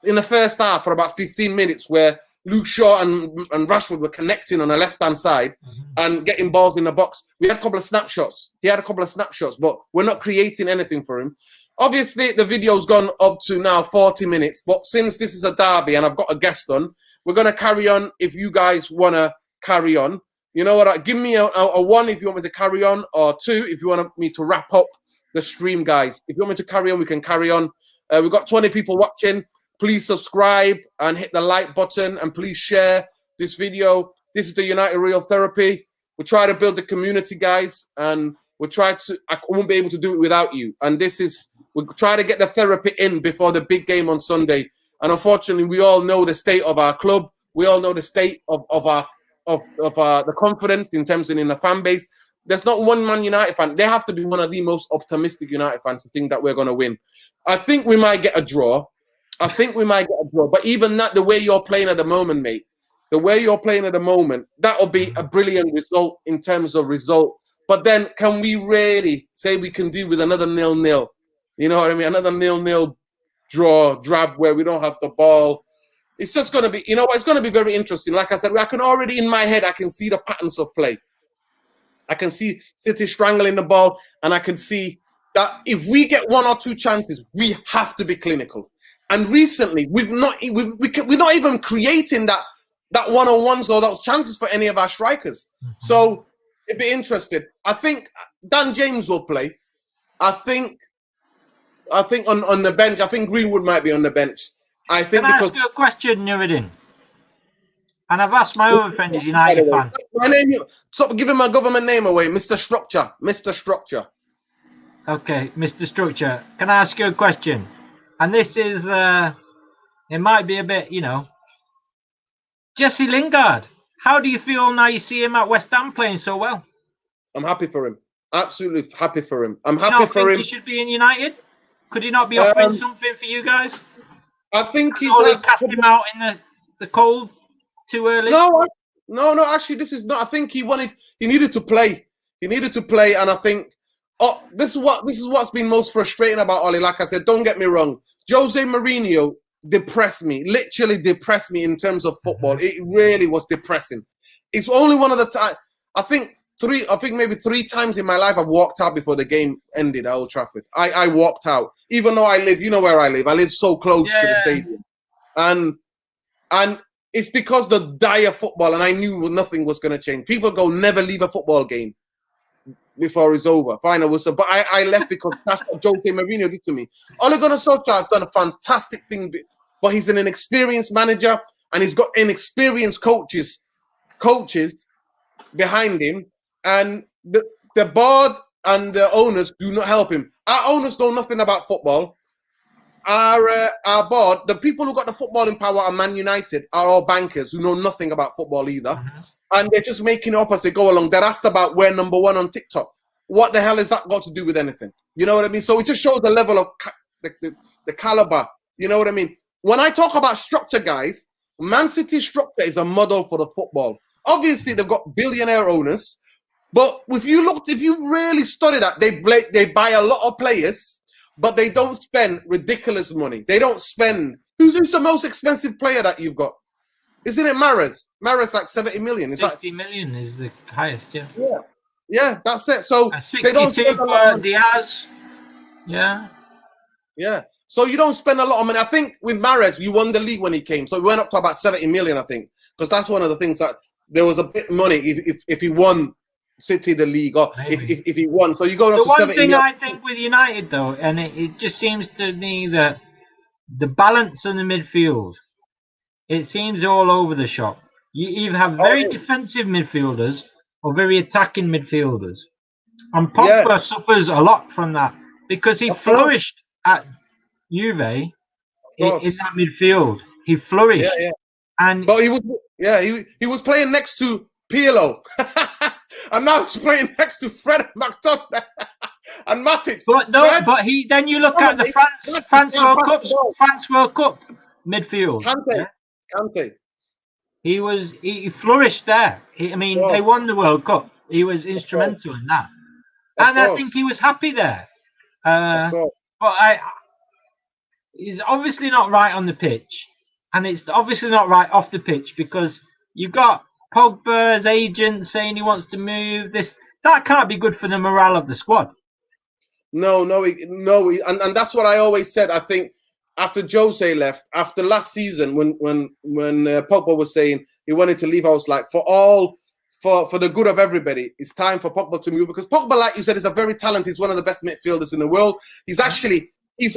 in the first half for about 15 minutes where Luke Shaw and Rashford were connecting on the left-hand side and getting balls in the box. We had a couple of snapshots. He had a couple of snapshots, but we're not creating anything for him. Obviously, the video's gone up to now 40 minutes, but since this is a derby and I've got a guest on, we're going to carry on if you guys want to carry on. You know what? Give me a 1 if you want me to carry on, or 2 if you want me to wrap up the stream, guys. If you want me to carry on, we can carry on. We've got 20 people watching. Please subscribe and hit the like button, and please share this video. This is the United Real Therapy. We try to build the community, guys, and I won't be able to do it without you. And we try to get the therapy in before the big game on Sunday. And unfortunately, we all know the state of our club. We all know the state of the confidence in terms of in the fan base. There's not one Man United fan. They have to be one of the most optimistic United fans to think that we're going to win. I think we might get a draw. But even that, the way you're playing at the moment, mate, that'll be a brilliant result in terms of result. But then can we really say we can do with another 0-0? You know what I mean? Another 0-0 draw, drab, where we don't have the ball. It's just going to be, it's going to be very interesting. Like I said, I can already, in my head, I can see the patterns of play. I can see City strangling the ball, and I can see that if we get 1 or 2 chances, we have to be clinical. And recently, we're not even creating that one-on-ones or those chances for any of our strikers. So it'd be interesting. I think Dan James will play. I think on the bench. I think Greenwood might be on the bench. I think. Can I ask you a question, Nuruddin? And I've asked my other friend, is United fan. My name. Stop giving my government name away, Mr. Structure. Mr. Structure. Okay, Mr. Structure. Can I ask you a question? And this is, it might be a bit, Jesse Lingard. How do you feel now you see him at West Ham playing so well? I'm happy for him. Absolutely happy for him. I'm happy for him. He should be in United. Could he not be offering something for you guys? I think he's cast him out in the cold too early. No. Actually, this is not. I think he needed to play. And I think. Oh, this is what's been most frustrating about Oli. Like I said, don't get me wrong. Jose Mourinho depressed me, literally depressed me in terms of football. It really was depressing. It's only one of the times. I think maybe 3 times in my life I've walked out before the game ended at Old Trafford. I walked out, even though I live. You know where I live. I live so close to the stadium, and it's because the dire football, and I knew nothing was going to change. People go, never leave a football game before it's over. Fine, but I left because that's what Jose Mourinho did to me. Ole Gunnar Solskjaer has done a fantastic thing, but he's an inexperienced manager, and he's got inexperienced coaches behind him, and the board and the owners do not help him. Our owners know nothing about football. Our board, the people who got the footballing power at Man United, are all bankers who know nothing about football either. And they're just making it up as they go along. They're asked about we're number 1 on TikTok. What the hell has that got to do with anything? You know what I mean? So it just shows the level of the caliber. You know what I mean? When I talk about structure, guys, Man City structure is a model for the football. Obviously, they've got billionaire owners. But if you really study that, they buy a lot of players, but they don't spend ridiculous money. They don't spend. Who's the most expensive player that you've got? Isn't it Mahrez? Mahrez like 70 million. It's 60 million is the highest, yeah. Yeah, that's it. So 62 for Diaz. Yeah. Yeah. So you don't spend a lot of money. I think with Mahrez, you won the league when he came. So he went up to about 70 million, I think. Because that's one of the things that there was a bit of money if he won City the league, or if he won. So you go up to 70 million. The one thing I think with United, though, and it just seems to me that the balance in the midfield, it seems all over the shop. You either have very defensive midfielders or very attacking midfielders. And Pogba suffers a lot from that because he flourished at Juve in that midfield. He flourished. Yeah, yeah. And but he was playing next to Pirlo. And now he's playing next to Fred McTominay and Matic. But no, but then you look at the France World Cup midfield. Kante. He flourished there. They won the World Cup. He was instrumental in that. And I think he was happy there. But he's obviously not right on the pitch. And it's obviously not right off the pitch because you've got Pogba's agent saying he wants to move. That can't be good for the morale of the squad. No. And that's what I always said. I think after Jose left, after last season, when Pogba was saying he wanted to leave, I was like, for the good of everybody, it's time for Pogba to move because Pogba, like you said, is a very talented. He's one of the best midfielders in the world. He's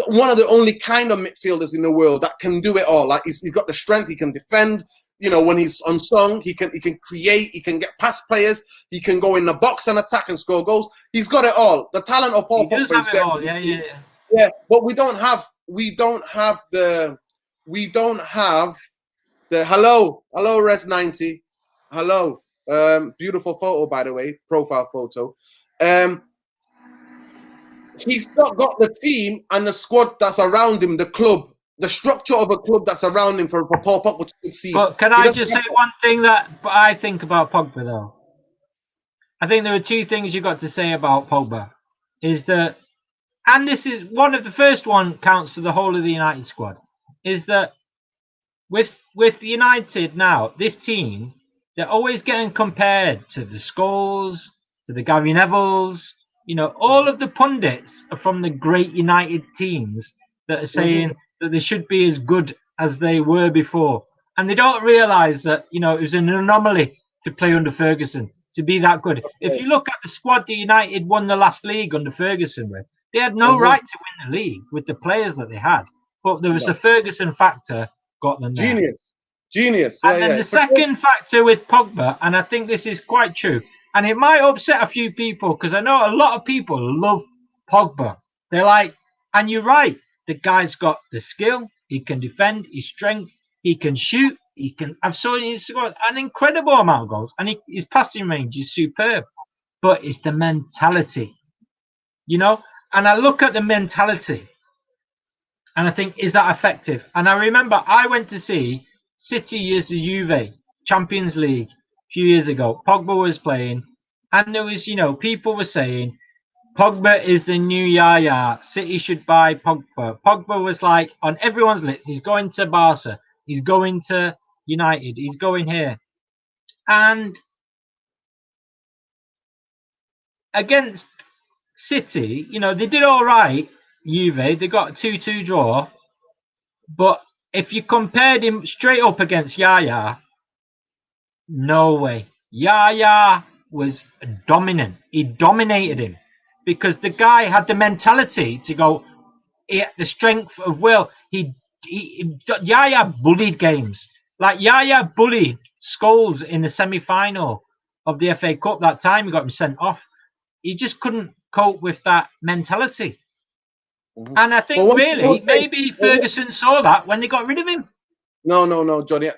one of the only kind of midfielders in the world that can do it all. Like he's got the strength. He can defend. You know, when he's unsung, he can create. He can get past players. He can go in the box and attack and score goals. He's got it all. The talent of Paul Pogba is there. Yeah. But we don't have the hello Res 90. Hello. Beautiful photo, by the way, profile photo. He's not got the team and the squad that's around him, the club, the structure of a club that's around him for Paul Pogba to succeed. But can I just say one thing that I think about Pogba, though? I think there are two things you got to say about Pogba. Is that, and this is one of the first one counts for the whole of the United squad, is that with United now, this team, they're always getting compared to the Scholes, to the Gary Nevilles. You know, all of the pundits are from the great United teams that are saying that they should be as good as they were before. And they don't realise that, you know, it was an anomaly to play under Ferguson, to be that good. If you look at the squad that United won the last league under Ferguson with, they had no right to win the league with the players that they had. But there was a Ferguson factor got them there. Genius. And then the second factor with Pogba, and I think this is quite true, and it might upset a few people because I know a lot of people love Pogba. They're like, and you're right, the guy's got the skill, he can defend, his strength, he can shoot, he's got an incredible amount of goals, and his passing range is superb. But it's the mentality, you know? And I look at the mentality and I think, is that effective? And I remember I went to see City versus Juve, Champions League, a few years ago. Pogba was playing, and there was, you know, people were saying, Pogba is the new Yaya. City should buy Pogba. Pogba was like on everyone's lips. He's going to Barca. He's going to United. He's going here. And against City, you know, they did all right, Juve. They got a 2-2 draw. But if you compared him straight up against Yaya, no way. Yaya was dominant. He dominated him because the guy had the mentality to go, he had the strength of will. Yaya bullied games. Like Yaya bullied Scholes in the semi-final of the FA Cup that time. He got him sent off. He just couldn't cope with that mentality. And I think maybe Ferguson saw that when they got rid of him. No, Johnny.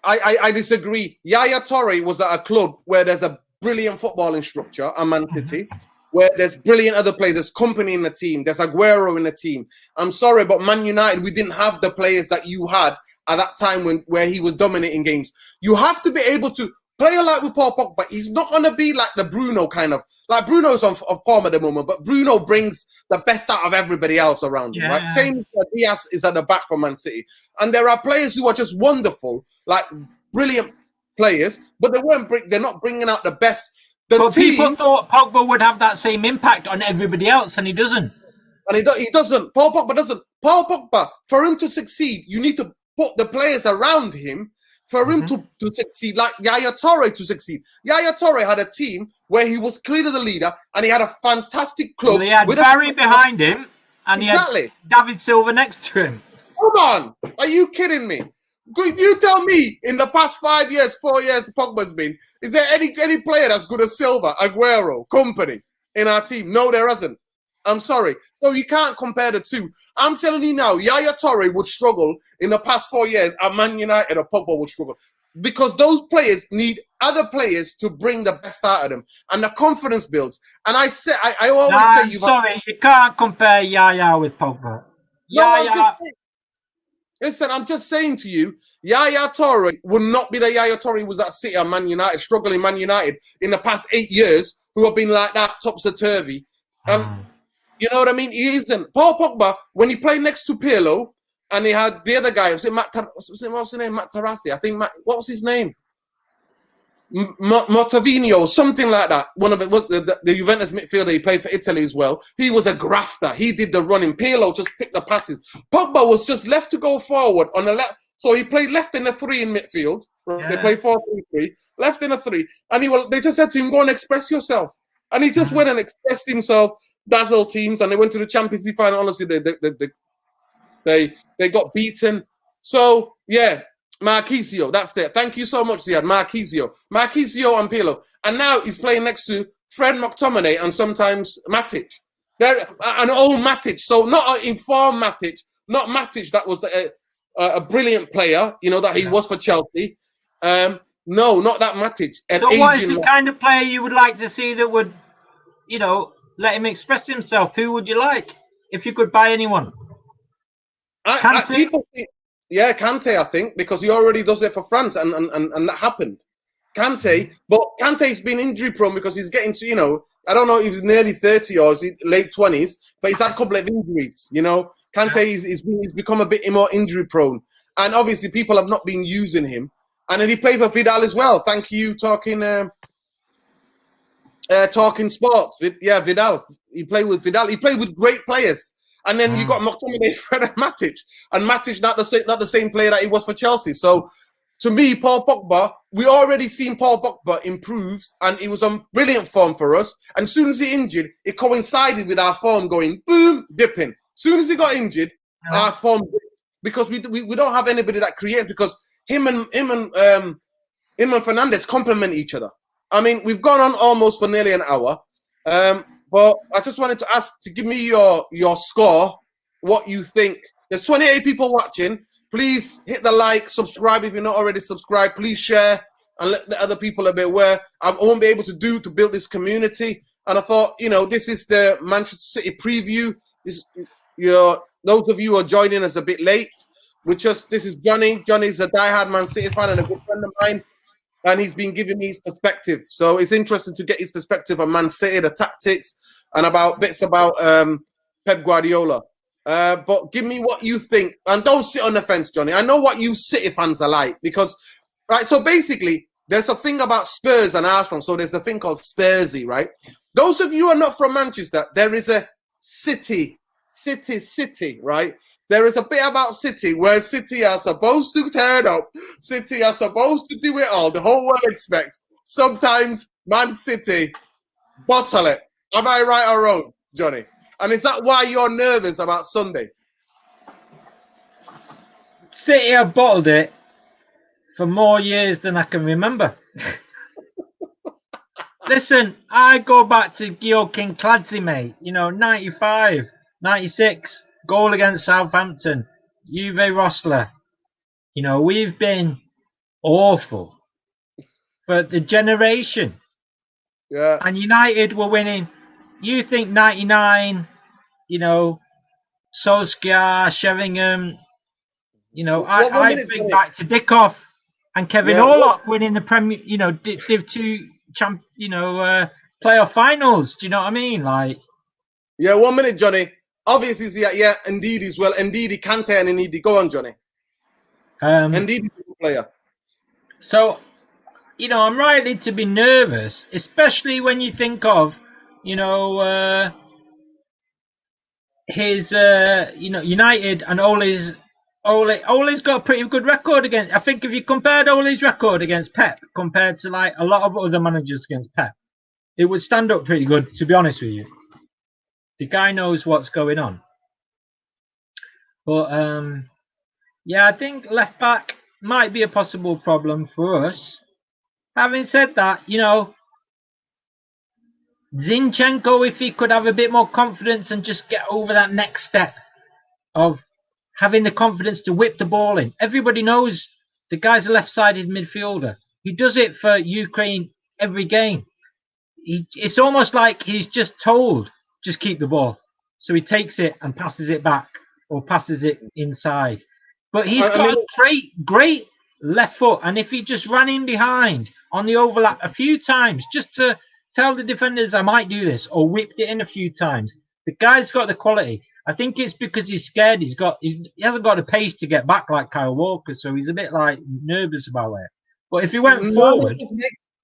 I disagree. Yaya Toure was at a club where there's a brilliant footballing structure, a Man City, where there's brilliant other players. There's company in the team. There's Aguero in the team. I'm sorry, but Man United, we didn't have the players that you had at that time where he was dominating games. You have to be able to play like with Paul Pogba. He's not going to be like the Bruno kind of. Like Bruno's on form at the moment, but Bruno brings the best out of everybody else around him, right? Same as Diaz is at the back for Man City. And there are players who are just wonderful, like brilliant players, but they're not bringing out the best. People thought Pogba would have that same impact on everybody else, and he doesn't. And he doesn't. Paul Pogba doesn't. Paul Pogba, for him to succeed, you need to put the players around him for him to succeed, like Yaya Toure to succeed. Yaya Toure had a team where he was clearly the leader, and he had a fantastic club. Well, he had Barry behind him, and he had David Silva next to him. Come on, are you kidding me? You tell me, in the past 5 years, 4 years, Pogba's been, is there any player that's good as Silva, Aguero, company in our team? No, there isn't. I'm sorry. So you can't compare the two. I'm telling you now, Yaya Toure would struggle in the past 4 years, and Man United or Pogba would struggle. Because those players need other players to bring the best out of them, and the confidence builds. And I always say, you can't compare Yaya with Pogba. Listen, I'm just saying to you, Yaya Toure will not be the Yaya Toure who was at City and Man United, struggling Man United in the past 8 years, who have been like that, topsy-turvy. You know what I mean? He isn't. Paul Pogba, when he played next to Pirlo, and he had the other guy, what's his name? Matt Tarassi. I think, what was his name? Mottavinho, something like that. One of the Juventus midfielder, he played for Italy as well. He was a grafter. He did the running. Pirlo just picked the passes. Pogba was just left to go forward on the left. So he played left in the 3 in midfield. Yeah. They played 4-3-3, left in a 3. And they just said to him, go and express yourself. And he just went and expressed himself, dazzled teams, and they went to the Champions League final. Honestly, they got beaten. So, yeah. Marquisio, that's there. Thank you so much, Ziad. Marquisio and Pirlo. And now he's playing next to Fred McTominay and sometimes Matic. They're an old Matic. So not an informed Matic, not Matic that was a brilliant player, that he was for Chelsea. No, not that Matic. So what is the kind of player you would like to see that would, let him express himself? Who would you like if you could buy anyone? People think, yeah, Kante, I think, because he already does it for France, and that happened. Kante, but Kante's been injury prone because he's getting to, I don't know if he's nearly 30 or is he late 20s, but he's had a couple of injuries, Kante he's become a bit more injury prone. And obviously people have not been using him. And then he played for Vidal as well. Thank you, talking sports. Yeah, Vidal. He played with Vidal. He played with great players. And then you got McTominay, Fred, and Matic. And Matic not the same player that he was for Chelsea. So, to me, Paul Pogba, we already seen Paul Pogba improve, and he was on brilliant form for us. And as soon as he injured, it coincided with our form going boom, dipping. As soon as he got injured, our form dipped. Because we don't have anybody that creates. Because him and Fernandes complement each other. I mean, we've gone on almost for nearly an hour. But I just wanted to ask to give me your score, what you think. There's 28 people watching. Please hit the like, subscribe if you're not already subscribed. Please share and let the other people a bit aware. I won't be able to build this community. And I thought, this is the Manchester City preview. Those of you who are joining us a bit late. This is Johnny. Johnny's a diehard Man City fan and a good friend of mine. And he's been giving me his perspective. So it's interesting to get his perspective on Man City, the tactics, and bits about Pep Guardiola. But give me what you think. And don't sit on the fence, Johnny. I know what you City fans are like. Because, right, so basically, there's a thing about Spurs and Arsenal. So there's a thing called Spursy, right? Those of you who are not from Manchester, there is a City, right? There is a bit about City where City are supposed to turn up. City are supposed to do it all. The whole world expects. Sometimes Man City bottle it. Am I right or wrong, Johnny? And is that why you're nervous about Sunday? City have bottled it for more years than I can remember. Listen, I go back to Joachim Cladzi, mate. 95, 96. Goal against Southampton, Uwe Rosler. We've been awful for the generation. Yeah. And United were winning. You think 99, Solskjaer, Sheringham, I think back to Dickoff and Kevin Orlock winning the Premier, Div 2 playoff finals. Do you know what I mean? Yeah, 1 minute, Johnny. Obviously, yeah, indeed as well. Indeed, Kante and Indeed. Go on, Johnny. Indeed, he's a player. So, I'm likely to be nervous, especially when you think of, his, United and Ole's got a pretty good record against. I think if you compared Ole's record against Pep compared to a lot of other managers against Pep, it would stand up pretty good, to be honest with you. The guy knows what's going on. But, I think left back, might be a possible problem for us. Having said that, you know, Zinchenko, if he could have a bit more confidence and just get over that next step of having the confidence to whip the ball in. Everybody knows the guy's a left-sided midfielder. He does it for Ukraine every game. It's almost like he's just told, just keep the ball. So he takes it and passes it back or passes it inside. But he's got a great left foot. And if he just ran in behind on the overlap a few times, just to tell the defenders I might do this, or whipped it in a few times, the guy's got the quality. I think it's because he's scared. He hasn't got the pace to get back like Kyle Walker, so he's a bit like nervous about it. But if he went forward,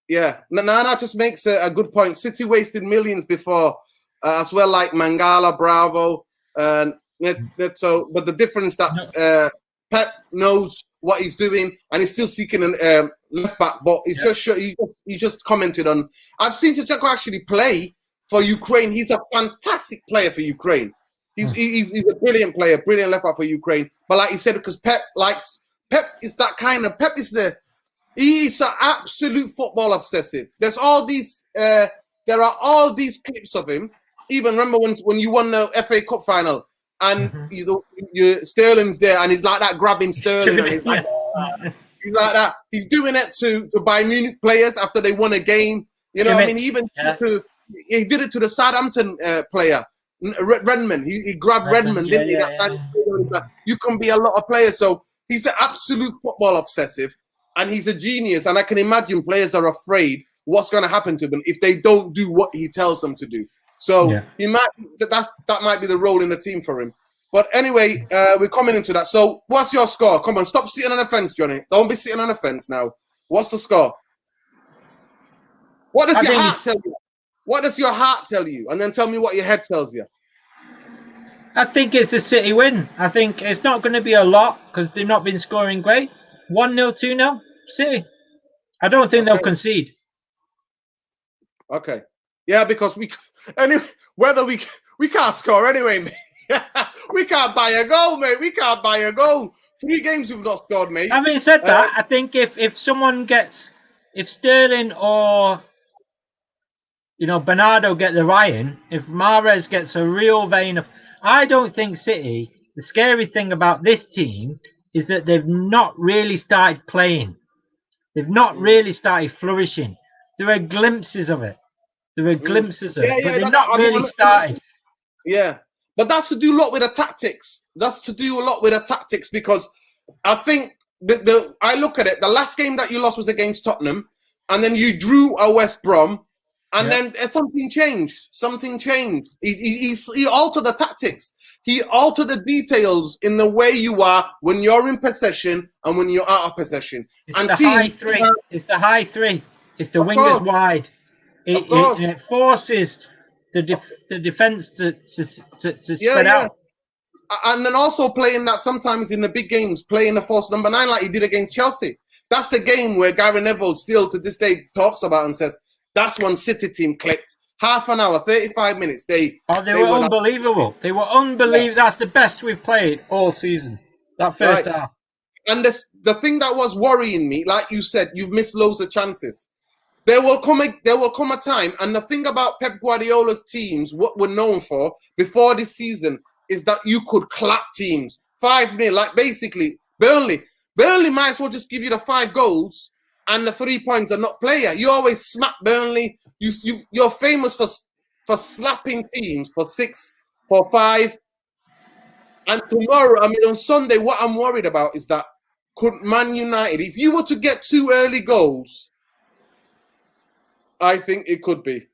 Nana just makes a good point. City wasted millions before, as well, like Mangala, Bravo, and Neto. But the difference that Pep knows what he's doing, and he's still seeking a left back. But he just commented on. I've seen Zinchenko actually play for Ukraine. He's a fantastic player for Ukraine. He's a brilliant player, brilliant left back for Ukraine. But like he said, because Pep is that kind of he's an absolute football obsessive. There are all these clips of him. Even remember when you won the FA Cup final and Sterling's there and he's like that grabbing Sterling. And he's like that. He's doing it to Bayern Munich players after they won a game. You know what I mean? He did it to the Southampton player. Redmond, he grabbed Redmond, didn't he? You can be a lot of players, so he's an absolute football obsessive, and he's a genius. And I can imagine players are afraid what's going to happen to them if they don't do what he tells them to do. So he might that might be the role in the team for him. But anyway, we're coming into that. So what's your score? Come on, stop sitting on the fence, Johnny. Don't be sitting on the fence now. What's the score? What does your heart tell you? What does your heart tell you? And then tell me what your head tells you. I think it's a City win. I think it's not going to be a lot because they've not been scoring great. 1-0, 2-0, City. I don't think they'll concede. Okay. Yeah, because we can't score anyway, mate. We can't buy a goal, mate. We can't buy a goal. 3 games we've not scored, mate. Having said that, I think if Sterling or Bernardo get the Ryan, if Mahrez gets a real vein of... I don't think City, the scary thing about this team is that they've not really started playing. They've not really started flourishing. There are glimpses of it. But they've not really started. Yeah, but that's to do a lot with the tactics. Because I think I look at it, the last game that you lost was against Tottenham, and then you drew a West Brom, and then something changed. He altered the tactics. He altered the details in the way you are when you're in possession and when you're out of possession. It's the high three. It's the wingers wide. It forces the defense to spread out. And then also playing that sometimes in the big games, playing the false number 9 like he did against Chelsea. That's the game where Gary Neville still to this day talks about and says, that's when City team clicked. Half an hour, 35 minutes. They were unbelievable. They were unbelievable. Yeah. That's the best we've played all season. That first half. And the thing that was worrying me, like you said, you've missed loads of chances. There will come a time, and the thing about Pep Guardiola's teams, what we're known for before this season, is that you could clap teams 5-0. Like basically, Burnley might as well just give you the 5 goals and the 3 points are not player. You always smack Burnley. You're famous for slapping teams for 6, for 5. And tomorrow, on Sunday, what I'm worried about is that could Man United, if you were to get 2 early goals, I think it could be.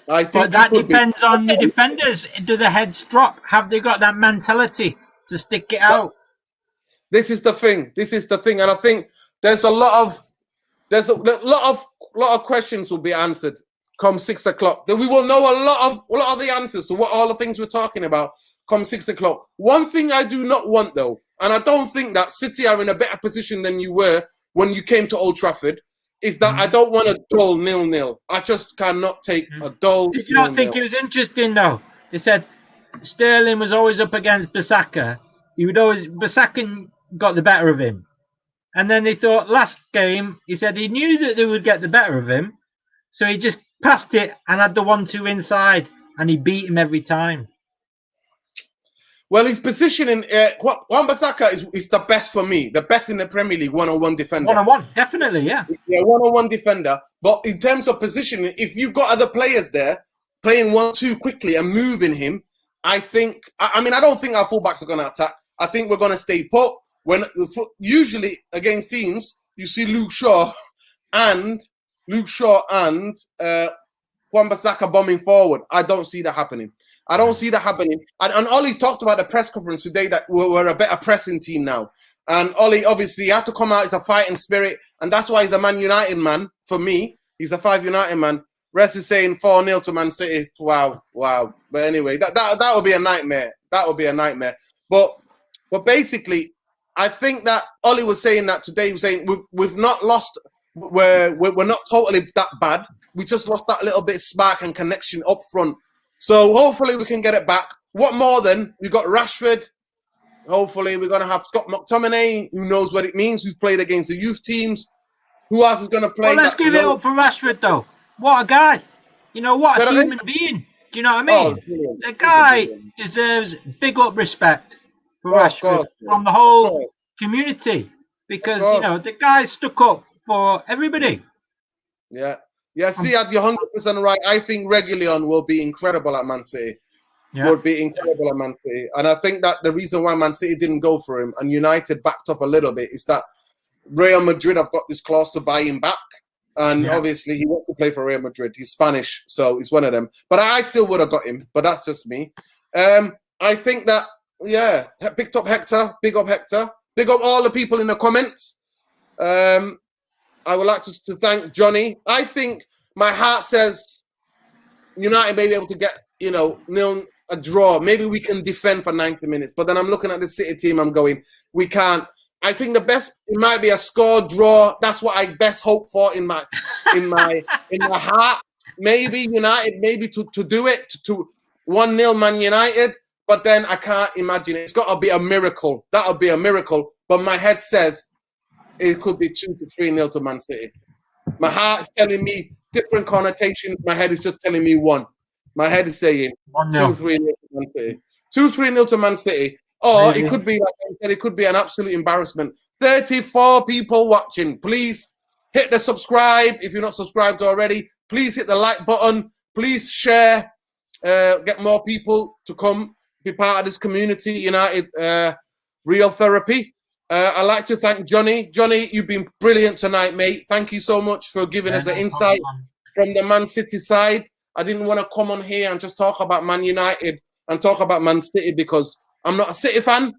But that depends on the defenders. Do the heads drop? Have they got that mentality to stick it out? This is the thing, and I think there's a lot of questions will be answered come 6 o'clock. That we will know a lot of the answers to what all the things we're talking about come 6 o'clock. One thing I do not want though, and I don't think that City are in a better position than you were when you came to Old Trafford, is that I don't want a dull 0-0. I just cannot take a dull. Did you not think it was interesting though? They said Sterling was always up against Bissaka. Bissaka got the better of him. And then they thought last game, he said he knew that they would get the better of him. So he just passed it and had the 1-2 inside, and he beat him every time. Well, his positioning, Wan-Bissaka is the best for me, the best in the Premier League, one-on-one defender. One-on-one, definitely, yeah. Yeah, one-on-one defender. But in terms of positioning, if you've got other players there playing 1-2 quickly and moving him, I think, I don't think our fullbacks are going to attack. I think we're going to stay put. Usually against teams, you see Luke Shaw and Wan-Bissaka bombing forward. I don't see that happening. I don't see that happening. And Ollie's talked about the press conference today that we're a better pressing team now. And Ollie, obviously, he had to come out. He's a fighting spirit. And that's why he's a Man United man. For me, he's a 5 United man. Rest is saying 4-0 to Man City. Wow. But anyway, that would be a nightmare. That would be a nightmare. But basically, I think that Ollie was saying that today. He was saying we've not lost. We're not totally that bad. We just lost that little bit of spark and connection up front. So hopefully we can get it back. What more than we got Rashford? Hopefully we're going to have Scott McTominay, who knows what it means, who's played against the youth teams. Who else is going to play? Well, let's give it up for Rashford, though. What a guy. You know, what a human being. Do you know what I mean? The guy deserves big up respect for Rashford from the whole community. Because, you know, the guy stuck up for everybody. Yeah. Yeah, see, you're 100% right. I think Reguilón will be incredible at Man City. Yeah. Would be incredible at Man City. And I think that the reason why Man City didn't go for him and United backed off a little bit is that Real Madrid have got this clause to buy him back. And obviously he wants to play for Real Madrid. He's Spanish, so he's one of them. But I still would have got him, but that's just me. I think that, picked up Hector. Big up Hector. Big up all the people in the comments. I would like to thank Johnny. I think my heart says United may be able to get, a draw. Maybe we can defend for 90 minutes. But then I'm looking at the City team. I'm going, we can't. I think the best, it might be a score draw. That's what I best hope for in my heart. Maybe United, maybe to do it to 1-0 Man United. But then I can't imagine it. It's got to be a miracle. That'll be a miracle. But my head says it could be 2-3-0 to Man City. My heart's telling me different connotations. My head is just telling me one. My head is saying 2-3-0 to Man City. 2-3-0 to Man City. Or it could be, like I said, it could be an absolute embarrassment. 34 people watching. Please hit the subscribe if you're not subscribed already. Please hit the like button. Please share. Get more people to come be part of this community, United Real Therapy. I'd like to thank Johnny. Johnny, you've been brilliant tonight, mate. Thank you so much for giving us an insight from the Man City side. I didn't want to come on here and just talk about Man United and talk about Man City because I'm not a City fan.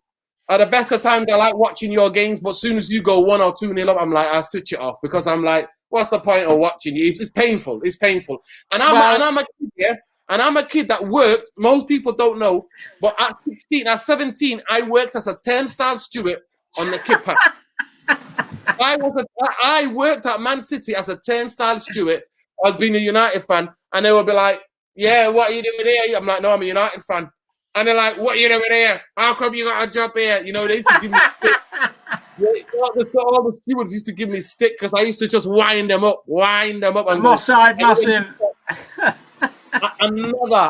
At the best of times, I like watching your games, but as soon as you go 1 or 2-0 up, I'm like, I switch it off because I'm like, what's the point of watching you? It's painful. It's painful. And I'm a kid, yeah? And I'm a kid that worked. Most people don't know, but at 16, at 17, I worked as a turnstile steward on the Kipper. I worked at Man City as a turnstile steward. I was being a United fan, and they would be like, "Yeah, what are you doing here?" I'm like, "No, I'm a United fan." And they're like, "What are you doing here? How come you got a job here?" You know, they used to give me stick. All the stewards used to give me stick because I used to just wind them up. And Mossad, massive.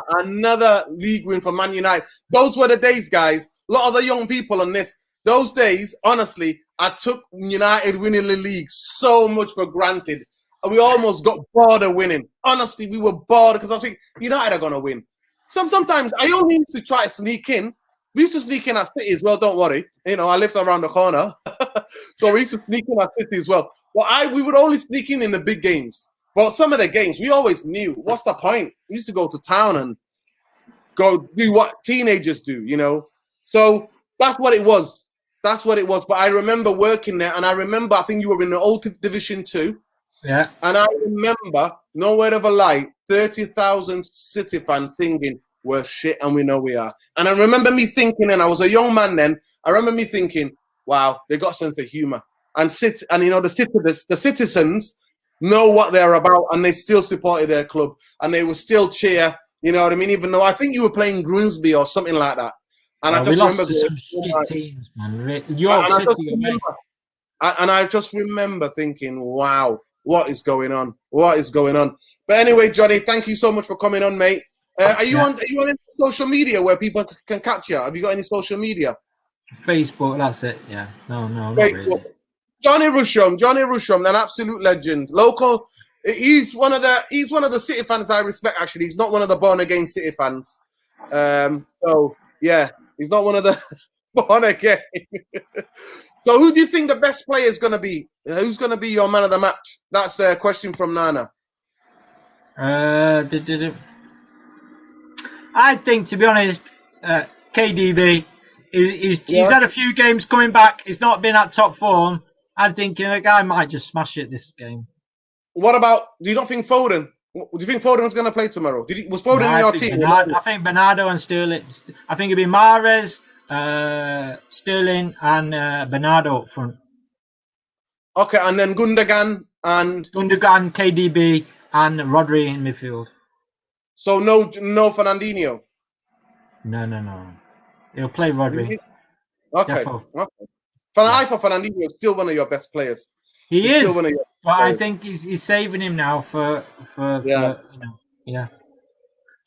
Another league win for Man United. Those were the days, guys. A lot of the young people on this. Those days, honestly, I took United winning the league so much for granted. We almost got bored of winning. Honestly, we were bored because I was thinking, United are going to win. Sometimes I only used to try to sneak in. We used to sneak in at City as well, don't worry. You know, I lived around the corner. So we used to sneak in at City as well. But we would only sneak in the big games. But some of the games, we always knew, what's the point? We used to go to town and go do what teenagers do, you know. So that's what it was. That's what it was. But I remember working there, and I remember, I think you were in the old Division 2. Yeah. And I remember, no word of a lie, 30,000 City fans singing, "We're shit and we know we are." And I remember me thinking, and I was a young man then, I remember me thinking, wow, they got sense of humor. And you know, the citizens know what they're about, and they still supported their club, and they will still cheer, you know what I mean? Even though I think you were playing Grimsby or something like that. And I just remember some shit teams, man. And I just remember thinking, wow, what is going on? What is going on? But anyway, Johnny, thank you so much for coming on, mate. Are you on any social media where people can catch you? Have you got any social media? Facebook, that's it. Yeah. No, not really. Johnny Rusham, an absolute legend. Local. He's one of the City fans I respect. Actually, he's not one of the born again City fans. So yeah, he's not one of the born again. So who do you think the best player is going to be? Who's going to be your man of the match? That's a question from Nana. I think, to be honest, KDB, he's had a few games coming back. He's not been at top form. I'm thinking the guy might just smash it this game. What about, do you not think Foden? Do you think Foden's going to play tomorrow? Was Foden in your team? I think Bernardo and Sterling. I think it'd be Mahrez, Sterling and Bernardo up front. Okay, and then Gundogan, KDB, and Rodri in midfield. So no Fernandinho? No. He'll play Rodri. Okay. I thought Fernandinho is still one of your best players. He is. But I think he's saving him now for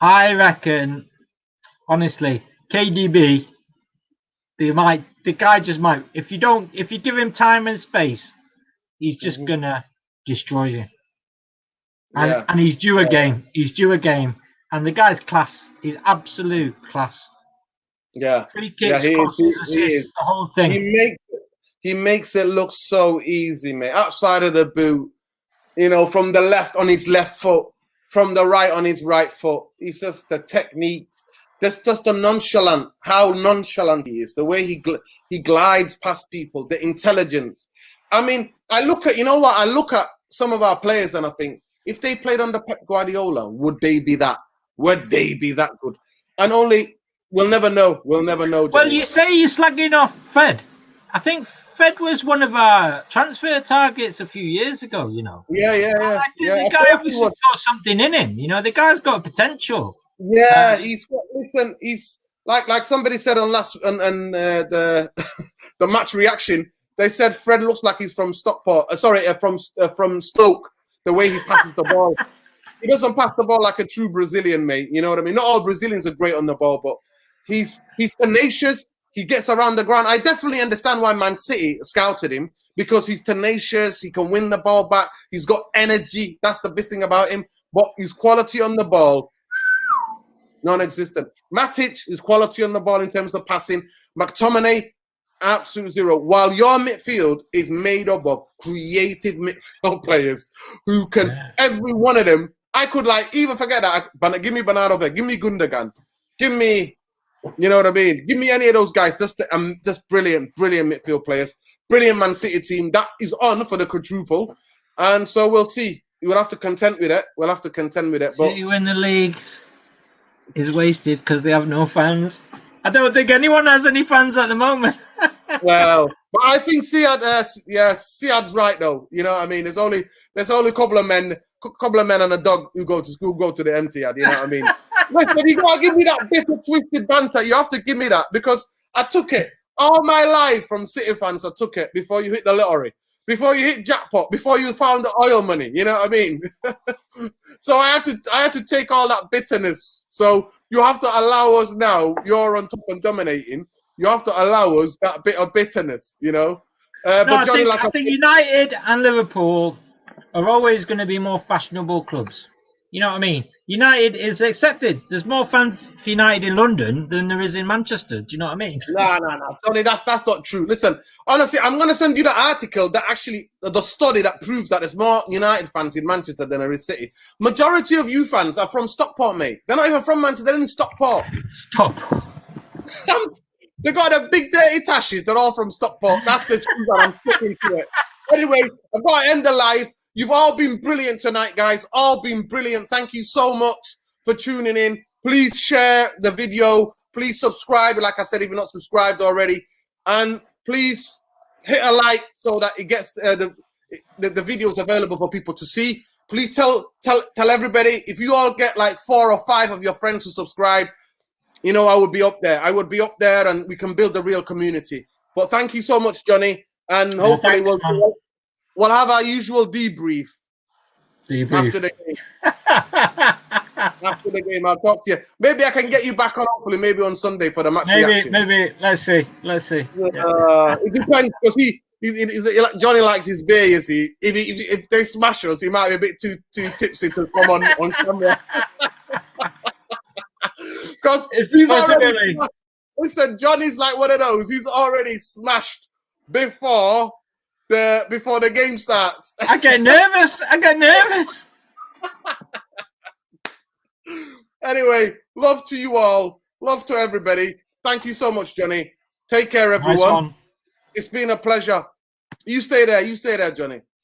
I reckon, honestly, KDB, the guy just might. If you give him time and space, he's just gonna destroy you. And he's due a game. He's due a game. And the guy's class. He's absolute class. Yeah. Free kicks, crosses, assists, the whole thing. He makes it look so easy, mate. Outside of the boot, from the left on his left foot, from the right on his right foot. It's just the techniques. That's just the how nonchalant he is. The way he glides past people, the intelligence. I mean, I look at some of our players and I think, if they played under Pep Guardiola, would they be that? Would they be that good? And we'll never know. We'll never know. Johnny. Well, you say you're slagging off Fred. I think Fred was one of our transfer targets a few years ago, Yeah. The guy obviously got something in him. The guy's got potential. Yeah, he's like somebody said on the the match reaction. They said Fred looks like he's from Stockport. From Stoke. The way he passes the ball. He doesn't pass the ball like a true Brazilian, mate. You know what I mean? Not all Brazilians are great on the ball, but he's tenacious. He gets around the ground. I definitely understand why Man City scouted him, because he's tenacious. He can win the ball back. He's got energy. That's the best thing about him. But his quality on the ball, non-existent. Matic, his quality on the ball in terms of passing. McTominay, absolute zero. While your midfield is made up of creative midfield players who can, every one of them, I could even forget that. Give me Bernardo, give me Gundogan, give me, you know what I mean? Give me any of those guys. Just brilliant midfield players. Brilliant Man City team that is on for the quadruple. And so we'll see. We'll have to contend with it. But City win the leagues is wasted because they have no fans. I don't think anyone has any fans at the moment. Well, but I think Siad's right though. You know what I mean? There's only a couple of men and a dog who go to school, go to the Etihad. You know what I mean? Listen, you gotta give me that bit of twisted banter. You have to give me that, because I took it all my life from City fans. I took it before you hit the lottery, before you hit jackpot, before you found the oil money. You know what I mean? So I had to take all that bitterness. So you have to allow us now. You're on top and dominating. You have to allow us that bit of bitterness, But Johnny, I think United and Liverpool are always going to be more fashionable clubs. You know what I mean? United is accepted. There's more fans for United in London than there is in Manchester. Do you know what I mean? No, Johnny, that's not true. Listen, honestly, I'm going to send you the article that actually, the study that proves that there's more United fans in Manchester than there is City. Majority of you fans are from Stockport, mate. They're not even from Manchester. They're in Stockport. Stop. They got the big dirty tashes. They're all from Stockport. That's the truth that I'm sticking to it. Anyway, I've got to end the live. You've all been brilliant tonight, guys. All been brilliant. Thank you so much for tuning in. Please share the video. Please subscribe. Like I said, if you're not subscribed already. And please hit a like so that it gets the videos available for people to see. Please tell everybody. If you all get like 4 or 5 of your friends to subscribe, I would be up there. I would be up there and we can build a real community. But thank you so much, Johnny. and hopefully thanks, we'll have our usual debrief. After the game. After the game, I'll talk to you. Maybe I can get you back on, hopefully, maybe on Sunday for the match reaction. Maybe. Let's see. It depends, because Johnny likes his beer, you see. If they smash us, he might be a bit too tipsy to come on camera. Because he's already... Listen, Johnny's like one of those. He's already smashed before the game starts. I get nervous. Anyway, love to you all. Love to everybody. Thank you so much, Johnny. Take care, everyone. Nice. It's been a pleasure. You stay there, Johnny.